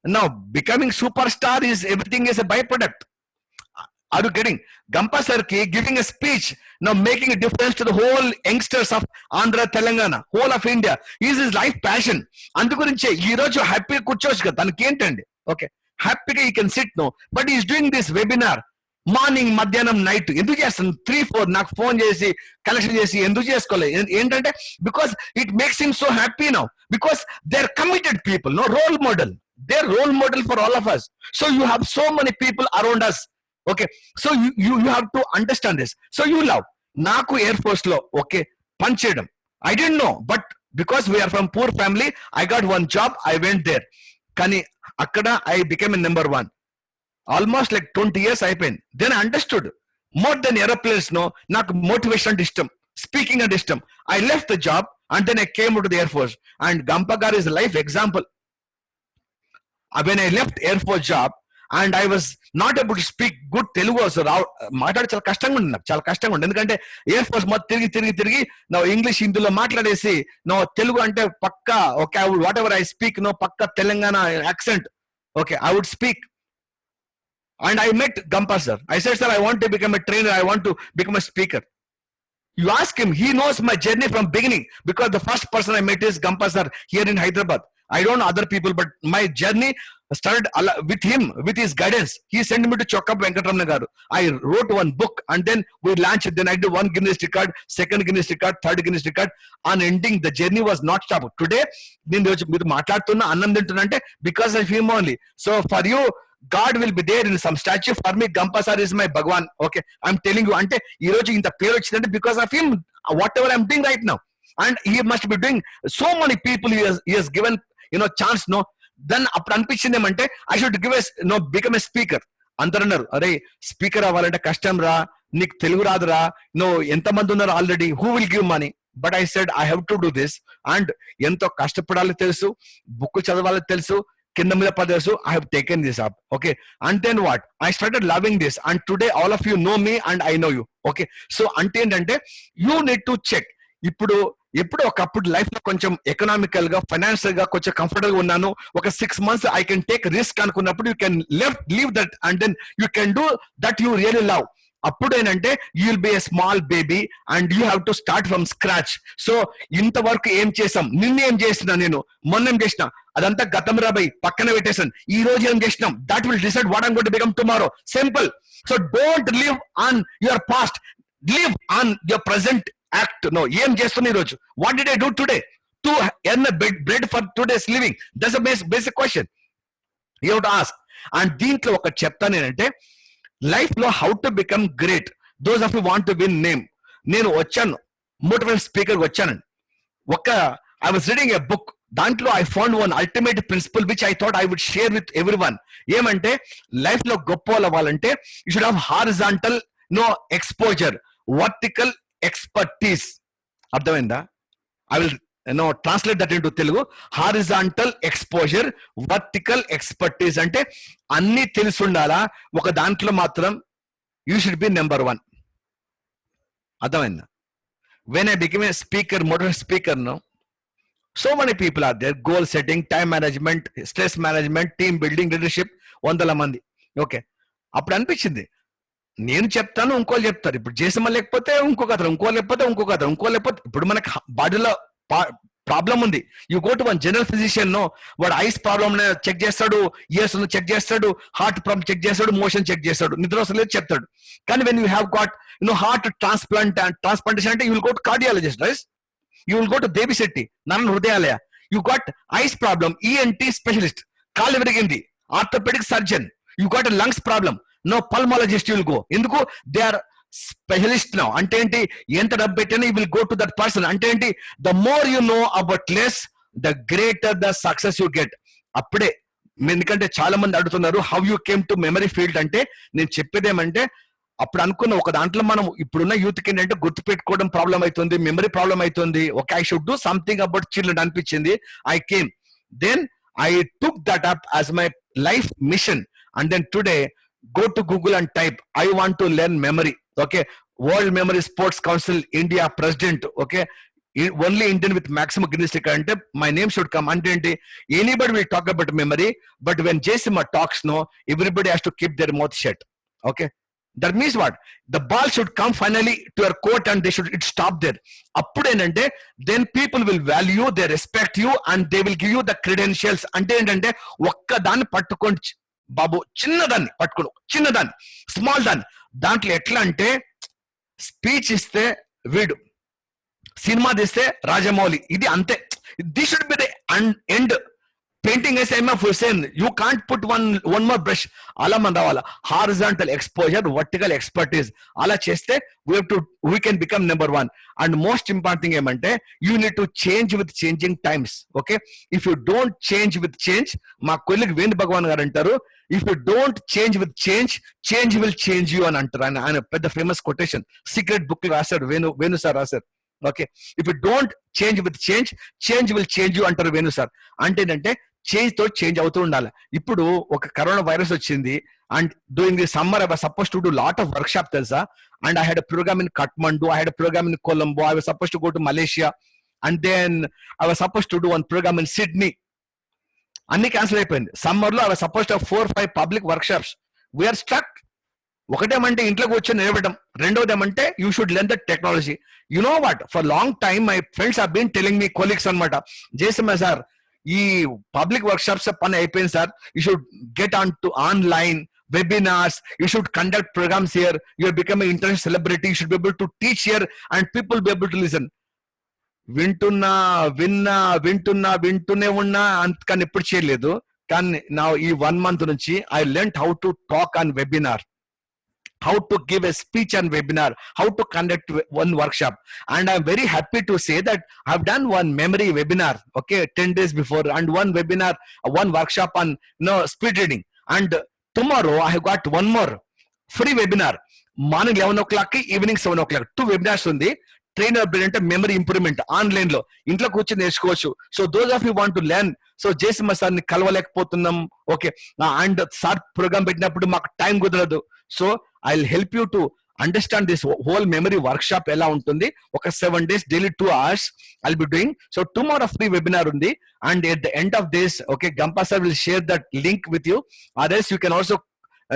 Now becoming superstar is everything is a byproduct. Are you getting? Gampa sir ki giving a speech, now making a difference to the whole youngsters of Andhra, Telangana, whole of India, is his life passion. Andu gurinche ee roju happy kuchochu kada tanaki entandi, okay, happy ga he can sit, no, but he is doing this webinar morning, మధ్యాహ్నం, night. ఎందుకు చేస్తాను? 3-4 నాకు phone చేసి collection చేసి ఎందుకు చేసుకోలేదు ఏంటంటే because it makes him so happy now, because they are committed people, no role model. They are role model for all of us. So you have so many people around us, okay. So you have to understand this. So you love. నాకు air force లో okay పని చేయడం I don't know, but because we are from poor family I got one job, I went there. కానీ అక్కడ I became a number 1. Almost like 20 years అయిపోయింది. Then I understood more then aeroplanes no, నాకు motivation అంటే ఇష్టం, speaking అంటే ఇష్టం. I left the job and then I came to the air force. And Gampa garu is life example. When I left air force job and I was not able to speak good Telugu. మాట్లాడి చాలా కష్టంగా ఉంది, నాకు చాలా కష్టంగా ఉంది. ఎందుకంటే ఎయిర్ ఫోర్స్ మొత్తం తిరిగి నా ఇంగ్లీష్ హిందీలో మాట్లాడేసి నో తెలుగు అంటే పక్కా okay, I would whatever I speak no పక్కా Telangana accent, okay, I would speak. And I met Gampa sir. I said, sir, I want to become a trainer. I want to become a speaker. You ask him, he knows my journey from beginning, because the first person I met is Gampa sir here in Hyderabad. I don't know other people, but my journey started with him, with his guidance. He sent me to Chokka Venkatramana garu. I wrote one book and then we launched it. Then I did 1 Guinness record, 2nd Guinness record, 3rd Guinness record. On ending, the journey was not stopped. Today, మీరు మాట్లాడుతున్నా అన్నం తింటున్నా అంటే because of him only. So for you, God will be there in some statue. For me, Gampa sir is my Bhagwan. Okay, I'm telling you. Ante ee roju inta peru vachindante because of him. Whatever I'm doing right now, and he must be doing so many people. He has given chance. No, then appudu anpichindi emante I should give become a speaker. Andaru annaru, are speaker avalante kashtam ra, నీకు తెలుగు రాదురా, ఎంత మంది ఉన్నారు already, who will give money? But I said I have to do this, and ఎంతో కష్టపడాలి తెలుసు, book చదవాలి తెలుసు, కింద మీద పదేసు. I have taken this up, okay, and then what? I started loving this, and today all of you know me and I know you, okay. So అంటే ఏంటంటే you need to check. ఇప్పుడు ఒకప్పుడు life లో కొంచెం economical గా, financial గా కొంచెం comfortable గా ఉన్నాను, ఒక 6 months I can take risk అనుకున్నప్పుడు you can leave that and then you can do that you really love. అప్పుడు ఏంటంటే you will be a small baby and you have to start from scratch. So ఇంతవరకు ఏం చేసాం, నిన్న ఏం చేసినా, నేను మొన్న ఏం చేసిన, అదంతా గతం రాబోయి పక్కన పెట్టేసాను. ఈ రోజు ఏం చేసినాం, that will decide what I'm going to become tomorrow. Simple. So don't live on your past, live on your present act. No, ఏం చేస్తున్నా ఈ రోజు, what did I do today to earn bread for today's living? That's a basic question you have to ask. And దీంట్లో ఒకటి చెప్తాను ఏంటంటే, life లో how to become great, those of you want to win name. నేను వచ్చాను motivation speaker వచ్చానండి. I was reading a book, దాంట్లో I found one ultimate principle which I thought I would share with everyone. ఏమంటే, life లో గొప్ప వాళ్ళు అవ్వాలంటే you should have horizontal exposure, vertical expertise. అర్థమైందా? I will translate that into Telugu. Horizontal exposure, vertical expertise అంటే అన్ని తెలిసి ఉండాలా, ఒక దాంట్లో మాత్రం యూ షుడ్ బి నెంబర్ 1. అర్థమైందా? when I became a speaker, motivational speaker, no, so many people are there, goal setting, time management, stress management, team building, leadership, 100 మంది. Okay, అప్పుడు అనిపించింది నేను చెప్తాను, ఇంకోళ్ళు చెప్తారు. ఇప్పుడు చేసిన లేకపోతే ఇంకొక అతను, ఇంకో లేకపోతే ఇంకొక అతను, ఇంకో లేకపోతే, ఇప్పుడు మనకి బాడీలో ప్రాబ్లం ఉంది. You go to one general physician, no, వాడు ఐస్ ప్రాబ్లమ్ చెక్ చేస్తాడు, ఇయర్స్ చెక్ చేస్తాడు, హార్ట్ ప్రాబ్లమ్ చెక్ చేస్తాడు, మోషన్ చెక్ చేస్తాడు, నిద్ర వస్తలేదు చెప్తాడు. కానీ when you have got heart transplantation అంటే you will go to cardiologist, right? You will go to Devi Shetty, Narayana Hrudayalaya. You got eyes problem, ENT specialist, కాళ్ళు విరిగింది, orthopaedic surgeon. You got lungs problem, no, pulmonologist you will go. ఎందుకు? They are specialist now. అంటే ఏంటి? ఎంత డబ్బు పెట్టినా you will go to that person. అంటే ఏంటి? The more you know about less, the greater the success you get. అప్పుడే, ఎందుకంటే చాలా మంది అడుగుతున్నారు how you came to memory field. అంటే నేను చెప్పేది ఏమంటే, అప్పుడు అనుకున్న ఒక దాంట్లో మనం ఇప్పుడున్న యూత్ కి ఏంటంటే గుర్తు పెట్టుకోవడం ప్రాబ్లం అవుతుంది, మెమరీ ప్రాబ్లం అవుతుంది. Okay, I should do something about children అనిపించింది. I came, then I took that up as my life mission. And then today go to Google and type, I want to learn memory. Okay, World Memory Sports Council India President. Okay, only Indian with maximum Guinness record. Ante my name should come. Ante anybody will talk about memory, but when Jaisima talks, no, everybody has to keep their mouth shut. Okay, that means what? The ball should come finally to your court and it stop there. Appudu enante, then people will value, they respect you, and they will give you the credentials. Ante entante okka dani pattukondi బాబు, చిన్నదాన్ని పట్టుకోడు, చిన్నదాన్ని, small దాన్ని. దాంట్లో ఎట్లా అంటే, speech ఇస్తే వీడు, cinema తీస్తే రాజమౌళి, ఇది అంతే. This should be the end. Painting వేస్తే MF Husain, you can't put one more brush. అలా మనం రావాలా. Horizontal exposure, vertical expertise. అలా చేస్తే we can become number 1. And most important thing ఏమంటే, you need to change with changing times. Okay, if you don't change with change, మా colleague Venu Bhagavan గారు అంటారు, if you don't change with change, change will change you అని అంటారు. ఆయన పెద్ద famous quotation secret book రాశాడు, Venu sir రాశారు. Okay, if you don't change with change, change will change you అంటారు వేణు సార్. అంటే ఏంటంటే, చేంజ్ తో చేంజ్ అవుతూ ఉండాలి. ఇప్పుడు ఒక కరోనా వైరస్ వచ్చింది, and doing the summer I was suppose to do lot of workshop, తెలుసా? And I had a programme in Kathmandu, I had a program in Colombo, I was supposed to go to Malaysia, and then I was supposed to do one program in Sydney. అన్ని cancel అయిపోయింది. Summer లో I was suppose to 4-5 public workshops. We are struck. ఒకటేమంటే ఇంట్లో కూర్చొని నిలబెట్టడం, రెండోది ఏమంటే you should learn the technology. You know what, for long time my friends have been telling me, colleagues అనమాట, జేసమ్మ సార్ ఈ పబ్లిక్ వర్క్ షాప్స్ పని అయిపోయింది sir, you should get on to online webinars, you should conduct programs here, you have become an international celebrity, you should be able to teach here and people be able to listen. వింటూనే ఉన్నా అంతకని ఎప్పుడు చేయలేదు. కానీ నా ఈ 1 month నుంచి I learned how to talk on webinar, how to give a speech on webinar, how to conduct one workshop, and I'm very happy to say that I've done one memory webinar, okay, 10 days before, and one webinar, one workshop on speed reading, and tomorrow I have got one more free webinar, morning 11 o'clock, evening 7 o'clock, 2 webinars ఉంది. Trainer brain అంటే memory improvement, online లో ఇంట్లో కూర్చొని నేర్చుకోవచ్చు. So those of you want to learn, so Jesamma sir ని కలవలేకపోతున్నాం, okay, and sir programme పెట్టినప్పుడు మాకు టైం కుదరదు. So I will help you to understand this whole memory workshop ఎలా ఉంటుంది. ఒక 7 days daily 2 hours I'll be doing. So tomorrow free webinar ఉంది, and at the end of this, okay, Gampa sir will share that link with you. Others you can also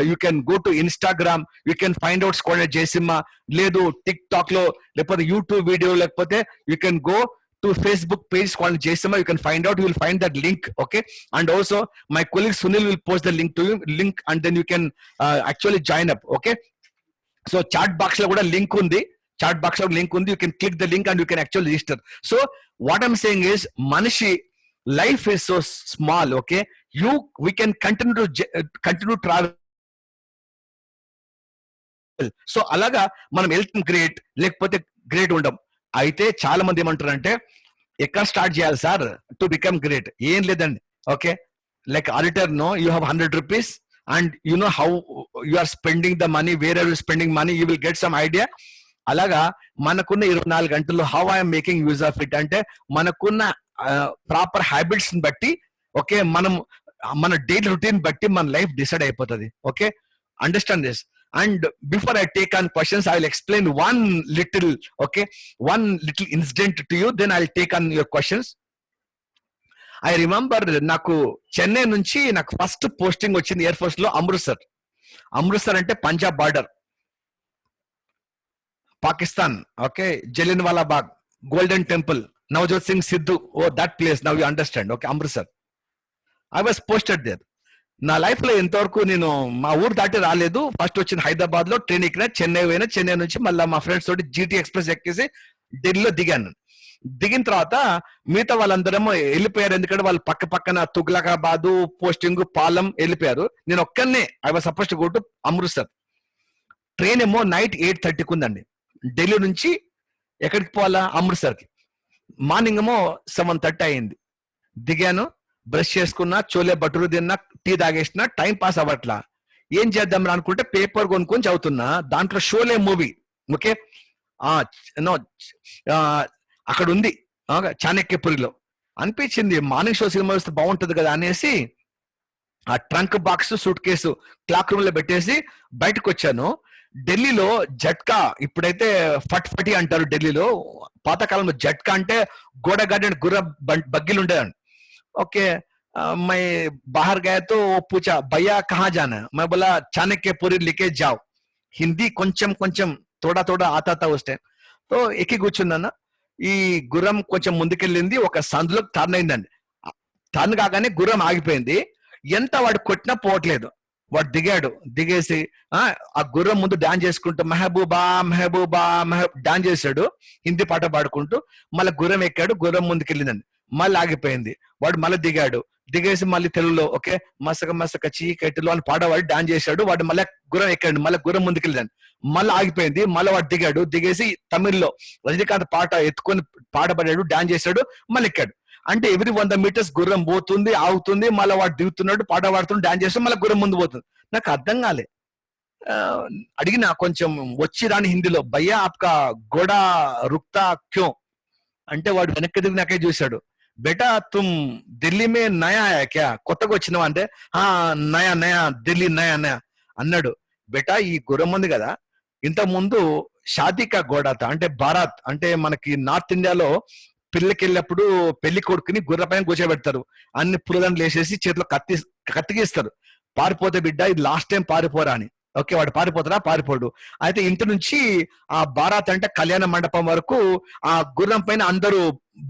you can go to Instagram, you can find out Squad Jaisimha, ledu TikTok lo, lepothe YouTube video, lepothe you can go to Facebook page called JSMA. You can find out. You will find that link. Okay. And also my colleague Sunil will post the link to you, and then you can actually join up. Okay. So chat box lo kuda link undi. Chat box lo link undi. You can click the link and you can actually register. So what I'm saying is, Manishi, life is so small. Okay. We can continue travel. So అలాగా మనం వెళ్తాం great, లేకపోతే great ఉండం. అయితే చాలా మంది ఏమంటారంటే, ఎక్కడ స్టార్ట్ చేయాలి సార్ టు బికమ్ గ్రేట్? ఏం లేదండి. Okay, like auditor no, you have 100 rupees and you know how you are spending the money, where are you spending money, you will get some idea. అలాగా మనకున్న 24 గంటల్లో how I'm making use of it అంటే, మనకున్న proper habits బట్టి, okay, మన daily routine బట్టి మన life decide అయిపోతుంది. Okay, understand this. And before I take on questions, I will explain one little incident to you, then I'll take on your questions. I remember నాకు చెన్నై నుంచి నాకు first posting వచ్చింది air force లో అమృత్సర్ అంటే Punjab border, Pakistan. Okay, Jallianwala Bagh, Golden Temple, Navjot Singh Sidhu, that place, now you understand. Okay, Amritsar. I was posted there. నా life లో ఎంతవరకు నేను మా ఊరు దాటి రాలేదు. ఫస్ట్ వచ్చిన హైదరాబాద్ లో ట్రైన్ ఎక్కిన, చెన్నై పోయినా, చెన్నై నుంచి మళ్ళీ మా ఫ్రెండ్స్ తోటి జీటీ ఎక్స్ప్రెస్ ఎక్కేసి ఢిల్లీలో దిగాను. దిగిన తర్వాత మిగతా వాళ్ళందరేమో వెళ్ళిపోయారు, ఎందుకంటే వాళ్ళు పక్కన తుగ్లకాబాద్, పోస్టింగ్, పాలం వెళ్ళిపోయారు. నేను ఒక్కనే I was suppose to go to Amritsar. Train ఏమో నైట్ 8:30కి ఉందండి. ఢిల్లీ నుంచి ఎక్కడికి పోవాలా? అమృత్సర్కి. మార్నింగ్ ఏమో 7:30 అయింది. దిగాను, బ్రష్ చేసుకున్నా, చోలే భటూరు తిన్నా, టీ తాగేసిన, టైం పాస్ అవ్వట్లా. ఏం చేద్దాం అనుకుంటే పేపర్ కొనుక్కొని చదువుతున్నా. దాంట్లో షోలే మూవీ, ఓకే, అక్కడ ఉంది చాణక్యపురిలో. అనిపించింది మార్నింగ్ షో సినిమా వస్తే బాగుంటది కదా అనేసి ఆ trunk box, suit case clock room లో పెట్టేసి బయటకు వచ్చాను. ఢిల్లీలో జట్కా, ఇప్పుడైతే ఫట్ అంటారు ఢిల్లీలో, పాతకాలంలో జట్కా అంటే గోడ గార్డెన్ గుర్ర బగ్గిలు ఉండేదండి. ओके, मैं बाहर गया तो वो पूछा, भैया कहाँ जाना है? मैं बोला चाणक्यपुरी लेके जाओ. हिंदी కొంచెం थोड़ा आता था उस टाइम. तो ఎక్కి కూర్చున్నాను. ఈ గుర్రం కొంచెం ముందుకెళ్ళింది, ఒక సందులో టర్న్ అయిందండి. టర్న్ కాగానే గుర్రం ఆగిపోయింది. ఎంత వాడు కొట్టినా పోవట్లేదు. వాడు దిగేసి ఆ గుర్రం ముందు డాన్స్ చేసుకుంటూ మెహబూబా మెహబూబా డాన్స్ చేశాడు, హిందీ పాట పాడుకుంటూ. మళ్ళీ గుర్రం ఎక్కాడు, గుర్రం ముందుకెళ్ళిందండి. మళ్ళీ ఆగిపోయింది. వాడు మళ్ళీ దిగేసి మళ్ళీ తెలుగులో, ఓకే, మసక చీకటిలో అని పాడవాడు డాన్స్ చేశాడు. వాడు మళ్ళీ గుర్రం ఎక్కాడు, మళ్ళీ గుర్రం ముందుకెళ్ళాడు. మళ్ళీ ఆగిపోయింది. మళ్ళీ వాడు దిగేసి తమిళ్లో రజనీకాంత్ పాట ఎత్తుకొని పాట పాడాడు, డాన్స్ చేశాడు, మళ్ళీ ఎక్కాడు. అంటే ఎవ్రీ 100 meters గుర్రం పోతుంది, ఆగుతుంది, మళ్ళీ వాడు దిగుతున్నాడు, పాట పాడుతున్నాడు, డాన్స్ చేస్తాడు, మళ్ళీ గుర్రం ముందు పోతుంది. నాకు అర్థం కాలే. అడిగిన కొంచెం వచ్చి రాని హిందీలో, భయ్యా ఆప్కా గోడా రుక్తా క్యో అంటే, వాడు వెనక్కి దిగి నాకే చూశాడు. బేటా తుమ్ ఢిల్లీ మే నయా ఆయా క్యా, కొత్తగా వచ్చినావా అంటే, నయా ఢిల్లీ నయా అన్నాడు. బేటా ఈ గుర్రం ఉంది కదా, ఇంతకు ముందు షాదీకా గోడాత అంటే బారాత్ అంటే మనకి నార్త్ ఇండియాలో పెళ్లికి వెళ్ళినప్పుడు పెళ్లి కొడుకుని గుర్ర పైన కూర్చోబెడతారు, అన్ని పులదండలు వేసేసి చేతిలో కత్తిగిస్తారు. పారిపోతే బిడ్డ, ఇది లాస్ట్ టైం పారిపోరా అని. ఓకే, వాడు పారిపోడు. అయితే ఇంటి నుంచి ఆ బారాత్ అంటే కళ్యాణ మండపం వరకు ఆ గుర్రం పైన అందరూ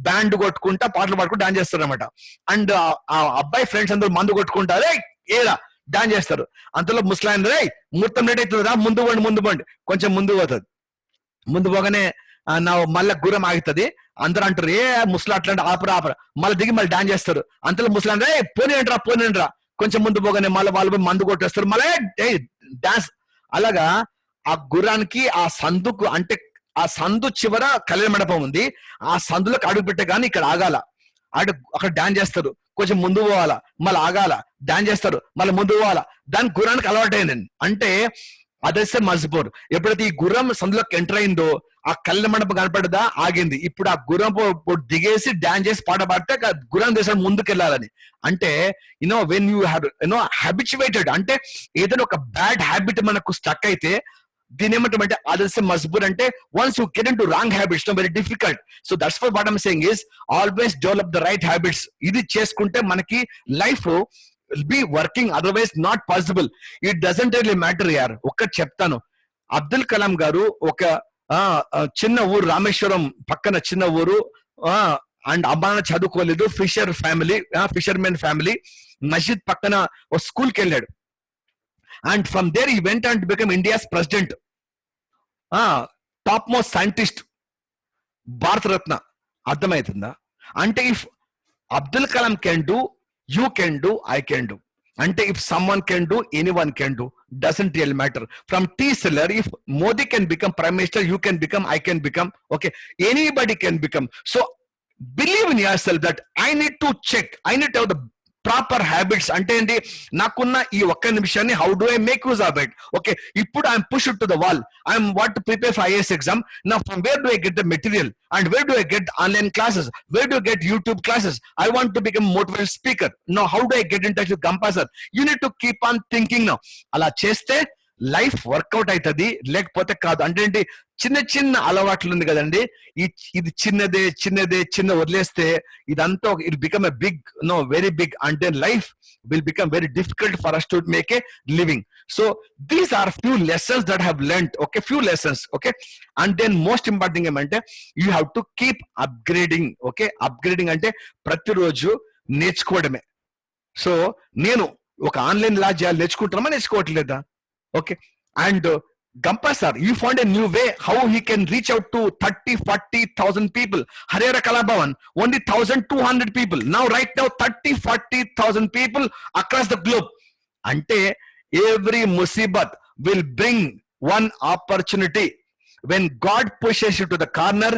బ్యాండ్ కొట్టుకుంటా, పాటలు పాడుకుంటూ డాన్స్ చేస్తారు అనమాట. అండ్ ఆ అబ్బాయి ఫ్రెండ్స్ అందరూ మందు కొట్టుకుంటారు, ఏరా డాన్స్ చేస్తారు. అంతలో ముస్లాం ముహూర్తం లేట్ అవుతుందా, ముందు బండి కొంచెం ముందు పోతుంది. ముందు పోగానే మళ్ళీ గుర్రం ఆగుతుంది. అందరూ అంటారు, ముస్లా అట్లా ఆపరా. మళ్ళీ దిగి మళ్ళీ డాన్స్ చేస్తారు. అంతలో ముస్లాం పోనీండ్రా కొంచెం ముందు పోగానే మళ్ళీ వాళ్ళు మందు కొట్టేస్తారు, మళ్ళీ డాన్స్. అలాగా ఆ గుర్రానికి ఆ సందుకు అంటే ఆ సందు చివర కళ్యాణ మండపం ఉంది. ఆ సందులోకి అడుగు పెట్టే కానీ ఇక్కడ ఆగాల, అక్కడ డాన్స్ చేస్తారు, కొంచెం ముందు పోవాలా, మళ్ళీ ఆగాల, డాన్స్ చేస్తారు, మళ్ళీ ముందు పోవాలా. దాని గుర్రానికి అలవాటైందండి. అంటే అదైతే మర్చిపోరు. ఎప్పుడైతే ఈ గుర్రం సందులోకి ఎంటర్ అయిందో ఆ కళ్యాణ మండపం కనపడదా, ఆగింది. ఇప్పుడు ఆ గుర్రం దిగేసి డాన్స్ చేసి పాట పాడితే గుర్రం దేశం ముందుకెళ్ళాలని. అంటే వెన్ యూ హ్యాబిచువేటెడ్ అంటే ఏదైనా ఒక బ్యాడ్ హ్యాబిట్ మనకు స్టక్ అయితే దీని ఏమంటామంటే ఆదర్శ మజ్బూర్ అంటే once you get in to wrong habits very difficult. So that's for what I'm saying is always develop the right habits. ఇది చేసుకుంటే మనకి life be working, otherwise not possible. It doesn't really matter యార్. ఒక్కటి చెప్తాను, అబ్దుల్ కలాం గారు ఒక చిన్న ఊరు రామేశ్వరం పక్కన చిన్న ఊరు అండ్ అమ్మా నాన్న చదువుకోలేదు, ఫిషర్మెన్ ఫ్యామిలీ. మస్జిద్ పక్కన ఓ స్కూల్కి వెళ్ళాడు. And from there he went and become India's president, top most scientist, Bharat Ratna. అర్థమవుతుందా? అంటే if Abdul Kalam can do, you can do, I can do. అంటే if someone can do, anyone can do, doesn't really matter. From tea seller, if Modi can become prime minister, you can become, I can become, okay, anybody can become. So believe in yourself that I need to check, I need to have the proper habits. అంటే ఏంటి, నాకున్న ఈ ఒక్క నిమిషాన్ని how do I make use of it? Okay, ఇప్పుడు I'm push to the wall, I'm what to prepare for IAS exam. నా from where do I get the material and where do I get online classes, where do get YouTube classes? I want to become motivation speaker. No, how do I get in touch with Gampa sir? You need to keep on thinking. No, అలా చేస్తే life work out అవుతుంది, లేకపోతే కాదు. అంటే ఏంటి, చిన్న చిన్న అలవాట్లు ఉంది కదండి, ఇది చిన్న వదిలేస్తే ఇదంతా it become a big, no very big, అంటే life will become very difficult for us to make a living. So these are few lessons that have learned. Okay, few lessons. Okay, and then most important ఏమంటే you have to keep upgrading. Okay, upgrading అంటే ప్రతిరోజు నేర్చుకోవడమే. So నేను ఒక online లా చేయాలి, నేర్చుకోవట్లేదా? Okay, and Gampa sir, you found a new way how he can reach out to 30-40,000 people. Harihara Kalabhavan, only 1,200 people. Now, right now, 30-40,000 people across the globe. Ante, every musibat will bring one opportunity. When God pushes you to the corner,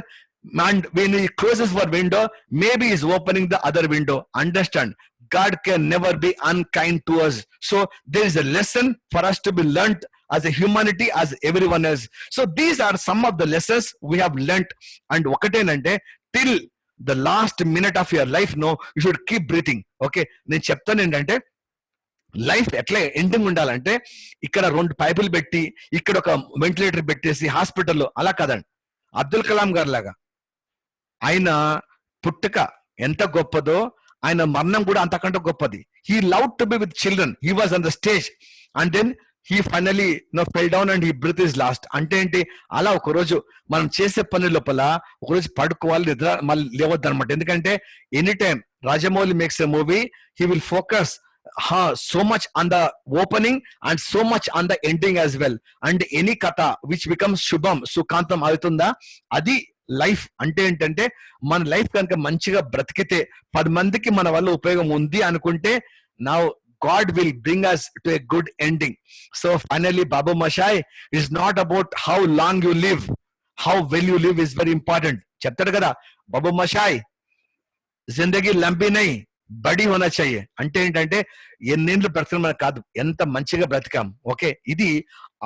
and when he closes one window, maybe he's opening the other window. Understand, God can never be unkind to us. So there is a lesson for us to be learnt as a humanity, as everyone else. So these are some of the lessons we have learnt. And okatenante, till the last minute of your life, no, you should keep breathing. Okay, నేను చెప్తాను ఏంటంటే, life ఎట్లా ending ఉండాలంటే, ఇక్కడ 2 పైపులు పెట్టి ఇక్కడ ఒక వెంటిలేటర్ పెట్టేసి హాస్పిటల్లో, అలా కదండి. అబ్దుల్ కలాం గారు లాగా ఆయన పుట్టుక ఎంత గొప్పదో, ఆయన మరణం కూడా అంతకంటే గొప్పది. He love to be with children. He was on the stage and then he finally fell down and he breath is lost. అంటే ఏంటి, అలా ఒకరోజు మనం చేసే పని లోపల ఒకరోజు పడుకోవాలి, నిద్ర మళ్ళీ లేవద్దు అనమాట. ఎందుకంటే any time Rajamouli makes a movie, he will focus so much on the opening and so much on the ending as well. And any katha which becomes shubham sukantam avutunda, adi life. అంటే ఏంటంటే, మన life కనుక మంచిగా బ్రతికితే 10 మందికి మన వల్ల ఉపయోగం ఉంది అనుకుంటే, now God will bring us to a good ending. So finally, Babu Mashai, is not about how long you live, how well you live is very important. చెప్తాడు కదా బాబు మషాయ్, జిందగీ లంబీ నై బడి హోనా చాహియే. అంటే ఏంటంటే, ఎన్నేళ్ళు బ్రతకడం మనకు కాదు, ఎంత మంచిగా బ్రతికాం. ఓకే, ఇది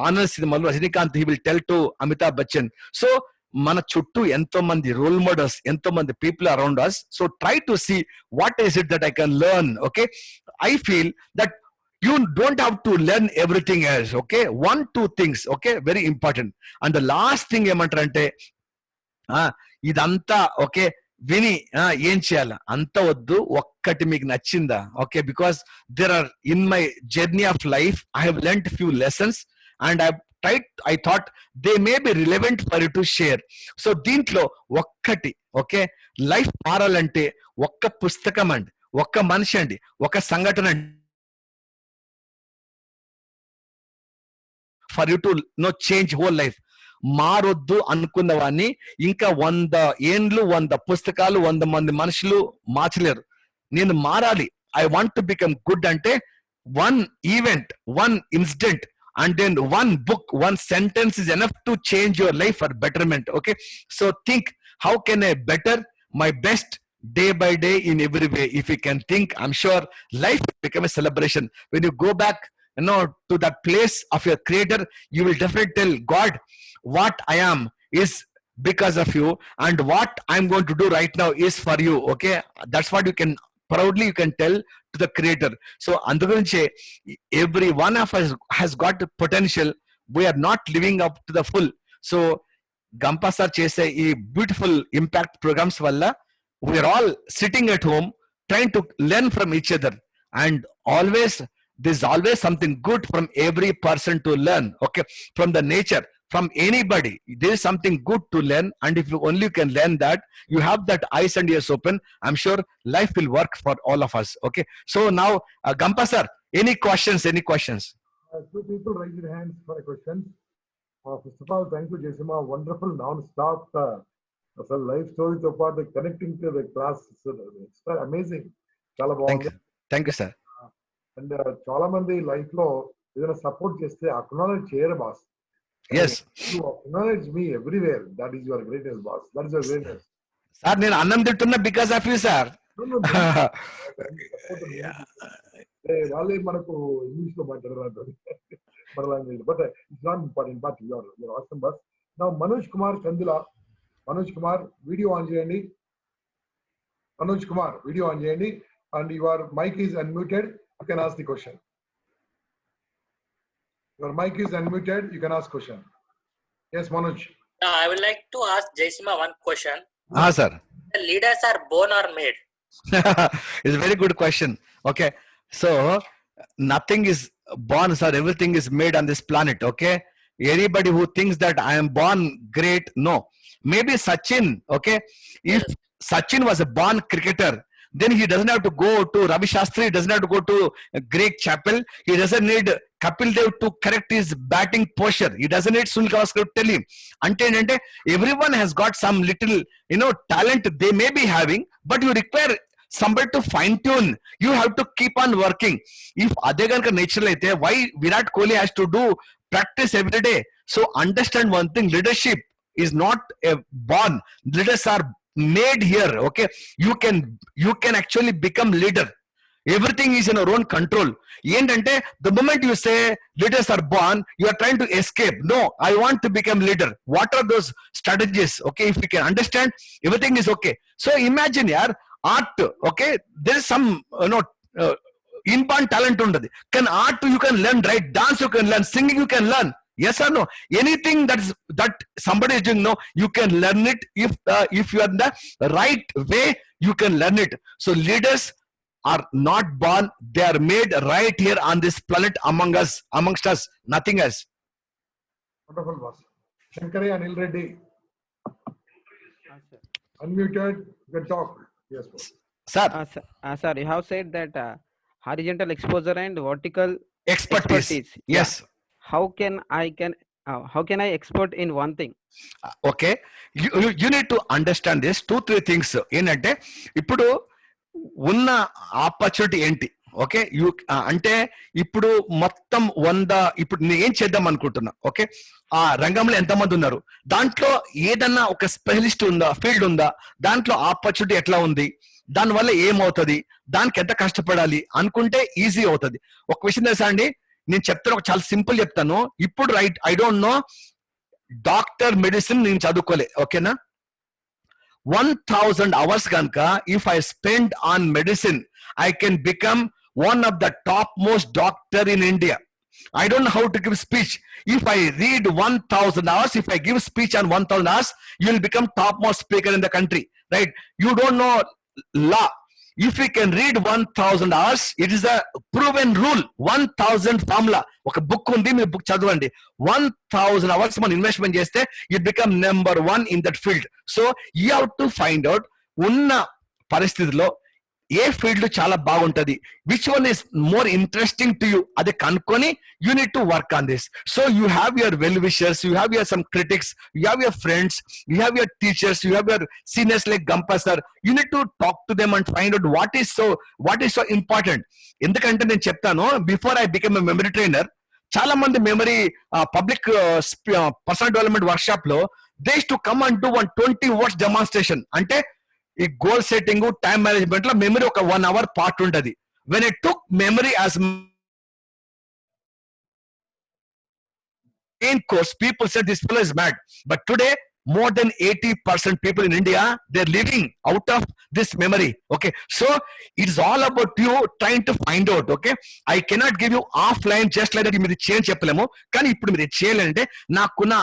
ఆనంద్ సినిమాలో Rajinikanth he will tell to Amitabh Bachchan. So మన చుట్టూ ఎంతో మంది రోల్ మోడల్స్, ఎంతో మంది people around us. So try to see what is it that I can learn. Okay, I feel that you don't have to learn everything else. Okay, 1-2 things. Okay, very important. And the last thing ఏమంటారంటే, ఇదంతా okay విని ఏం చేయాలి అంత వద్దు, ఒక్కటి మీకు నచ్చిందా? Okay, because there are in my journey of life I have learned few lessons and I thought they may be relevant for you to share. So దీంట్లో ఒక్కటి, ఓకే, లైఫ్ మారాలంటే ఒక్క పుస్తకం అండి, ఒక్క మనిషి అండి, ఒక సంఘటన అండి, for you to know change whole life. మారొద్దు అనుకున్న వాడిని ఇంకా 100 ఏండ్లు, 100 పుస్తకాలు, 100 మంది మనుషులు మార్చలేరు. నేను మారాలి, I want to become good అంటే 1 event, 1 incident and then 1 book, 1 sentence is enough to change your life for betterment. Okay, so think, how can I better my best day by day in every way? If you can think, I'm sure life will become a celebration. When you go back, to that place of your creator, you will definitely tell God, what I am is because of you, and what I'm going to do right now is for you. Okay, that's what you can proudly you can tell to the creator. So andugunche every one of us has got potential, we are not living up to the full. So Gampa sir chese ee beautiful impact programs valla we are all sitting at home trying to learn from each other, and always there's always something good from every person to learn. Okay, from the nature, from anybody. There is something good to learn, and if you only can learn that, you have that eyes and ears open, I'm sure life will work for all of us. Okay, so now Gampa sir, any questions? Two people raised their hands for a question. First of all, thank you, Jaisima. Wonderful non-stop life story తో పాటు connecting to the class. It's amazing. చాలా బాగుంది. Thank you sir. And చాలా మంది life లో ఏదైనా support చేస్తే acknowledge చేయరు boss. Yes, you acknowledge me everywhere. That is your greatness, boss. That is your greatness. sir, నేను అన్నం తింటున్నా because of you sir. వాళ్ళే మనకు ఇంగ్లీష్ లో మాట్లాడరాదు మన language, but it's not important. But your awesome boss. నా మనోజ్ కుమార్ కందుల. Manoj Kumar video on చేయండి. Manoj Kumar video on చేయండి. And your mic is unmuted. You can ask the question. Your mic is unmuted. You can ask question. Yes, Manoj. I would like to ask Jaisima one question. Sir. The leaders are born or made? It's a very good question. Okay, so nothing is born, sir. Everything is made on this planet. Okay, anybody who thinks that I am born great, no. Maybe Sachin. Okay, if Sachin was a born cricketer, then he doesn't have to go to Ravi Shastri, he doesn't have to go to Greek chapel, he doesn't need Kapil Dev to correct his batting posture, he doesn't need Sunil Gavaskar to tell him. Ante everyone has got some little talent they may be having, but you require somebody to fine tune. You have to keep on working. If ade ganaka natural aithe, why Virat Kohli has to do practice every day? So understand one thing, leadership is not a born, leaders are made here. Okay, you can actually become leader. Everything is in your own control. Endante the moment you say leaders are born, you are trying to escape. No, I want to become leader. What are those strategies? Okay, if you can understand, everything is okay. So imagine yaar, art. Okay, there is some inborn talent undadi. Can art you can learn, right? Dance you can learn, singing you can learn. Yes or no? Anything that somebody is doing, no, you can learn it. If you are in the right way, you can learn it. So leaders are not born, they are made right here on this planet amongst us, nothing else. Wonderful, boss. Shankari Anil Reddy. Unmuted, you can talk. Yes, boss. Sir. Sir, you have said that horizontal exposure and vertical expertise. Yes. Yeah. How can I expert in one thing? Okay, you need to understand this 2-3 things. ఏంటంటే ఇప్పుడు ఉన్న opportunity ఏంటి? Okay, అంటే ఇప్పుడు మొత్తం 100 ఇప్పుడు నేను ఏం చేద్దాం అనుకుంటున్నా. ఓకే, ఆ రంగంలో ఎంతమంది ఉన్నారు, దాంట్లో ఏదన్నా ఒక స్పెషలిస్ట్ ఉందా, ఫీల్డ్ ఉందా, దాంట్లో ఆపర్చునిటీ ఎట్లా ఉంది, దానివల్ల ఏమవుతుంది, దానికి ఎంత కష్టపడాలి అనుకుంటే ఈజీ అవుతుంది. ఒక విషయం తెలుసా అండి, నేను చెప్తాను, చాలా సింపుల్ చెప్తాను. ఇప్పుడు right, I don't no doctor medicine నేను చదువుకోలే. ఓకేనా, 1000 hours కనుక if I spend on medicine, I can become one of the topmost doctor in India. I don't know how to give speech. If I read 1000 hours, if I give speech on 1000 hours, you will become topmost speaker in the country, right? You don't know law. If we can read 1000 hours, it is a proven rule. 1000 formula. ఒక book ఉంది, మీరు book చదవండి. 1000 hours మనం investment చేస్తే you become number 1 in that field. So you have to find out ఉన్న పరిస్థితిలో ఏ field చాలా బాగుంటది, which one is more interesting to you, అది కనుక్కొని you need to work on this. So you have your well wishers, you have your some critics, you have your friends, you have your teachers, you have your seniors like Gampa sir. You need to talk to them and find out what is so important. ఎందుకంటే నేను చెప్తాను, before I become a memory trainer, చాలా మంది memory public personal development workshop లో they to come and do 20 words demonstration. అంటే ఈ goal setting, time management లో memory ఒక 1 hour పార్ట్ ఉంటది. When I took memory as main course, people said this fellow is mad. But today, more than 80% people in India, they're living out of this memory. Okay, so it's all about you trying to find out. Okay, I cannot give you offline just like that. మీరు change చెప్పలేము, కానీ ఇప్పుడు మీరు చేయాలంటే నాకున్న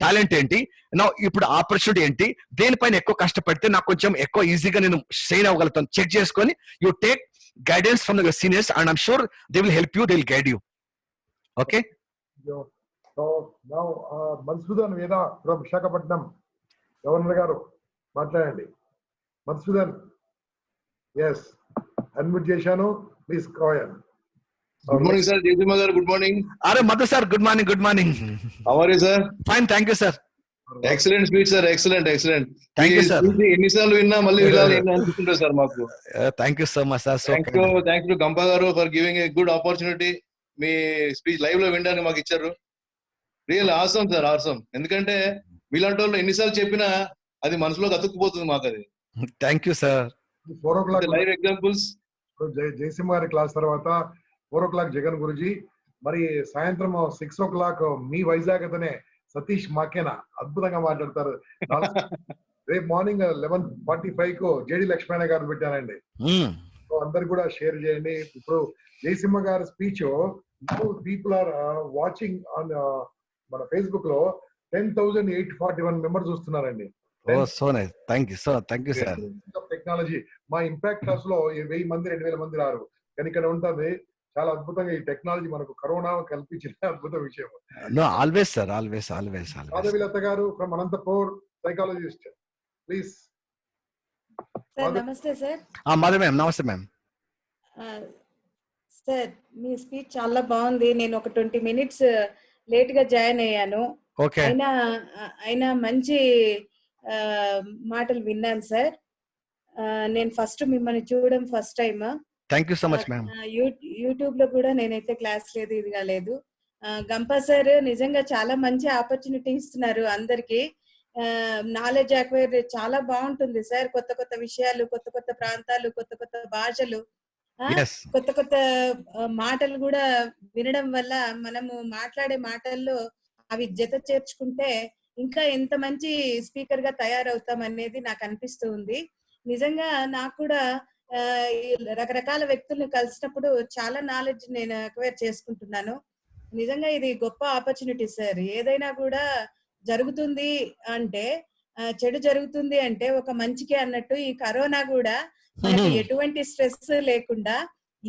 talent ఏంటి, నా ఇప్పుడు ఆపర్చునిటీ ఏంటి, దేనిపైన ఎక్కువ కష్టపడితే నాకు కొంచెం ఎక్కువ ఈజీగా నేను సైన్ అవ్వగలుగుతాను, చెక్ చేసుకొని you take guidance from the seniors and I'm sure they will help you, they will guide you. Okay, So now Madhusudan Veda from Visakhapatnam, Governor Garu, మాట్లాడండి. Madhusudan, yes, unmute చేశాను, please go ahead. Good morning, sir. Jayasima garu, good morning. అరే Madhu sir, good morning, good morning. How are you, sir? Fine, thank you sir. Excellent speech, sir. Excellent, excellent. Thank you, sir. ఎన్నిసార్లు విన్నా మళ్ళీ వినాలి అనిపిస్తుంటుంది sir మాకు. Thank you so much sir. So thank you Gampa గారు for giving a good opportunity. మీ speech live లో వినడానికి మాకు ఇచ్చారు. Real awesome sir, awesome. ఎందుకంటే మీలాంటి వాళ్ళు ఎన్నిసార్లు చెప్పినా అది మనసులోకి అతుక్కుపోతుంది మాకు. అది thank you sir. 4 o'clock live examples. Jayasimha గారి క్లాస్ తర్వాత 4 o'clock జగన్ గురుజీ, మరి సాయంత్రం 6 o'clock మీ వైజాగ్ అతనే సతీష్ మాకేనా అద్భుతంగా మాట్లాడతారు. రేపు మార్నింగ్ 11:45 కు జేడి లక్ష్మణ గారు పెట్టానండి. సో అందరు కూడా షేర్ చేయండి. ఇప్పుడు జయసింహ గారి speech people are watching on మన ఫేస్బుక్ లో 10,841 మెంబర్స్ చూస్తున్నారండి. So nice, thank you sir. Technology మా ఇంపాక్ట్ క్లాస్ లో 1000 మంది 2000 మంది రారు, కానీ ఇక్కడ ఉంటుంది. చాలా అద్భుతంగా ఈ టెక్నాలజీ మనకు కరోనా కల్పించిన అద్భుత విషయం. Always sir, always always. Madhavilatha గారు from Anantapur, psychologist, please. Sir నమస్తే సార్. మాధవి మ్యామ్, నమస్తే మ్యామ్. సార్ మీ స్పీచ్ చాలా బాగుంది. నేను ఒక 20 minutes లేట్ గా జాయిన్ అయ్యాను. ఓకే. అయినా మంచి మాటలు విన్నాను సార్. నేను ఫస్ట్ మిమ్మల్ని చూడడం first time. Thank you so much ma'am. YouTube లో కూడా నేనైతే క్లాస్ లేదు, ఇదిగా లేదు. గంపా సార్ నిజంగా చాలా మంచి ఆపర్చునిటీ ఇస్తున్నారు అందరికి. నాలెడ్జ్ అక్వైర్ చాలా బాగుంటుంది సార్. కొత్త కొత్త విషయాలు, కొత్త కొత్త ప్రాంతాలు, కొత్త కొత్త భాషలు, కొత్త కొత్త మాటలు కూడా వినడం వల్ల మనము మాట్లాడే మాటల్లో అవి జత చేర్చుకుంటే ఇంకా ఎంత మంచి స్పీకర్ గా తయారవుతాం అనేది నాకు అనిపిస్తూ ఉంది. నిజంగా నాకు కూడా రకరకాల వ్యక్తులను కలిసినప్పుడు చాలా నాలెడ్జ్ నేను అక్వైర్ చేసుకుంటున్నాను. నిజంగా ఇది గొప్ప ఆపర్చునిటీ సార్. ఏదైనా కూడా జరుగుతుంది అంటే, చెడు జరుగుతుంది అంటే ఒక మంచికే అన్నట్టు ఈ కరోనా కూడా మనకి ఎటువంటి స్ట్రెస్ లేకుండా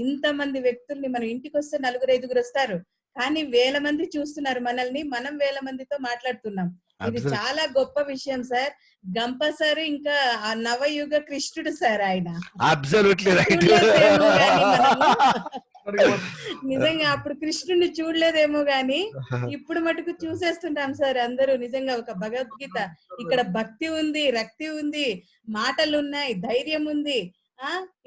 ఇంతమంది వ్యక్తుల్ని, మనం ఇంటికి వస్తే 4-5 వస్తారు, కానీ 1000 మంది చూస్తున్నారు మనల్ని, మనం 1000 మందితో మాట్లాడుతున్నాం. ఇది చాలా గొప్ప విషయం సార్. గంప సార్ ఇంకా ఆ నవయుగ కృష్ణుడు సార్. ఆయన అబ్సల్యూట్లీ రైట్. నిజంగా అప్పుడు కృష్ణుడిని చూడలేదేమో గాని ఇప్పుడు మటుకు చూసేస్తుంటాం సార్ అందరూ. నిజంగా ఒక భగవద్గీత, ఇక్కడ భక్తి ఉంది, రక్తి ఉంది, మాటలు ఉన్నాయి, ధైర్యం ఉంది.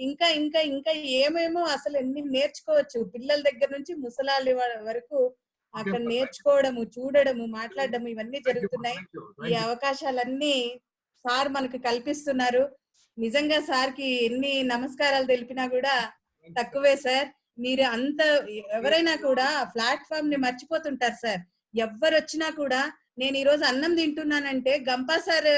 ఇంకా ఇంకా ఇంకా ఏమేమో అసలు ఎన్ని నేర్చుకోవచ్చు. పిల్లల దగ్గర నుంచి ముసలాళ్ళ వరకు అక్కడ నేర్చుకోవడము, చూడడము, మాట్లాడడము ఇవన్నీ జరుగుతున్నాయి. ఈ అవకాశాలన్నీ సార్ మనకు కల్పిస్తున్నారు. నిజంగా సార్ కి ఎన్ని నమస్కారాలు తెలిపినా కూడా తక్కువే సార్. మీరు అంత ఎవరైనా కూడా ప్లాట్ఫామ్ ని మర్చిపోతుంటారు సార్. ఎవరు వచ్చినా కూడా నేను ఈ రోజు అన్నం తింటున్నానంటే గంపా సార్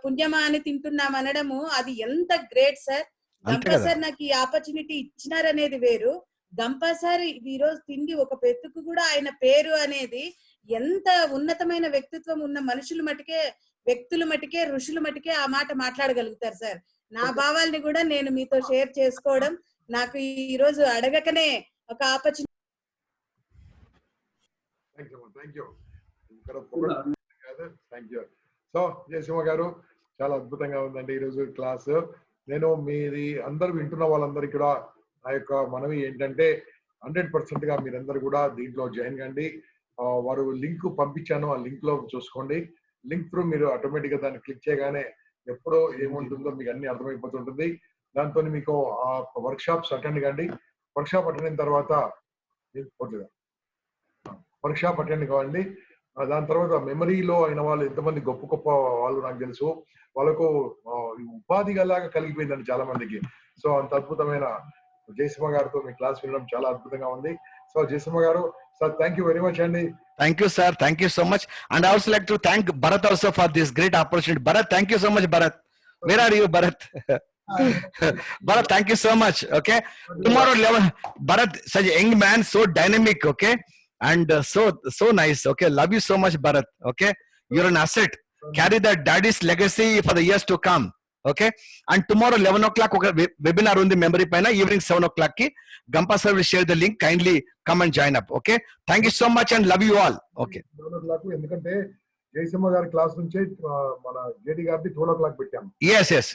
పుణ్యమా అని తింటున్నాం అనడము అది ఎంత గ్రేట్ సార్. గంపా సార్ నాకు ఈ ఆపర్చునిటీ ఇచ్చినారనేది వేరు. గంపా సార్ ఈ రోజు తిండి ఒక పెట్టుకు కూడా ఆయన పేరు అనేది ఎంత ఉన్నతమైన వ్యక్తిత్వం ఉన్న మనుషులు మటుకే, వ్యక్తులు మటుకే, ఋషులు మటుకే ఆ మాట మాట్లాడగలుగుతారు సార్. నా భావాల్ని కూడా నేను మీతో షేర్ చేసుకోవడం నాకు ఈ రోజు అడగకనే ఒక ఆపర్చునిటీ. సో జయసింహ గారు చాలా అద్భుతంగా ఉందండి ఈరోజు క్లాస్. నేను మీది అందరూ వింటున్న వాళ్ళందరికీ కూడా నా యొక్క మనవి ఏంటంటే 100% గా మీరందరూ కూడా దీంట్లో జాయిన్ కండి. వారు లింక్ పంపించాను, ఆ లింక్ లో చూసుకోండి. లింక్ త్రూ మీరు ఆటోమేటిక్ గా దాన్ని క్లిక్ చేయగానే ఎప్పుడో ఏముంటుందో మీకు అన్ని అర్థమైపోతుంటుంది. దాంతో మీకు ఆ వర్క్ షాప్స్ అటెండ్ కండి. వర్క్ షాప్ అటెండ్ అయిన తర్వాత కావండి. దాని తర్వాత మెమరీలో అయిన వాళ్ళు ఎంతమంది గొప్ప గొప్ప వాళ్ళు నాకు తెలుసు, వాళ్ళకు ఉపాధి లాగా కలిగిపోయిందండి చాలా మందికి. సో అంత అద్భుతమైన జయసింహ గారితో మీ క్లాస్ వినడం చాలా అద్భుతంగా ఉంది. సో జయసింహ గారు sir, thank you very much అండి. Thank you, sir. Thank you so much. And I also like to thank Bharat also for this great opportunity. Bharat, thank you so much, Bharat. Where are you, Bharat? Bharat, thank you so much. Okay. Tomorrow 11, Bharat, such a young man, so dynamic. Okay. And so nice. Okay. Love you so much, Bharat. Okay. You're an asset. Carry that daddy's legacy for the years to come. Okay and tomorrow 11 o'clock ఒక webinar ఉంది memory పైన, evening 7 o'clock కి. Gampa sir will share the link, kindly come and join up. Okay, thank you so much and love you all. Okay, 12 o'clock, ఎందుకంటే జయసింహ గారి class నుంచే మన JD గారిది 12 o'clock పెట్టాం. Yes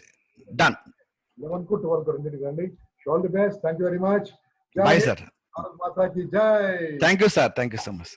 done. 11 కు 12 కు రెండింటికి రండి. All the best. Thank you very much. Bye sir. Bharat మాతా కీ జై. Thank you sir, thank you so much.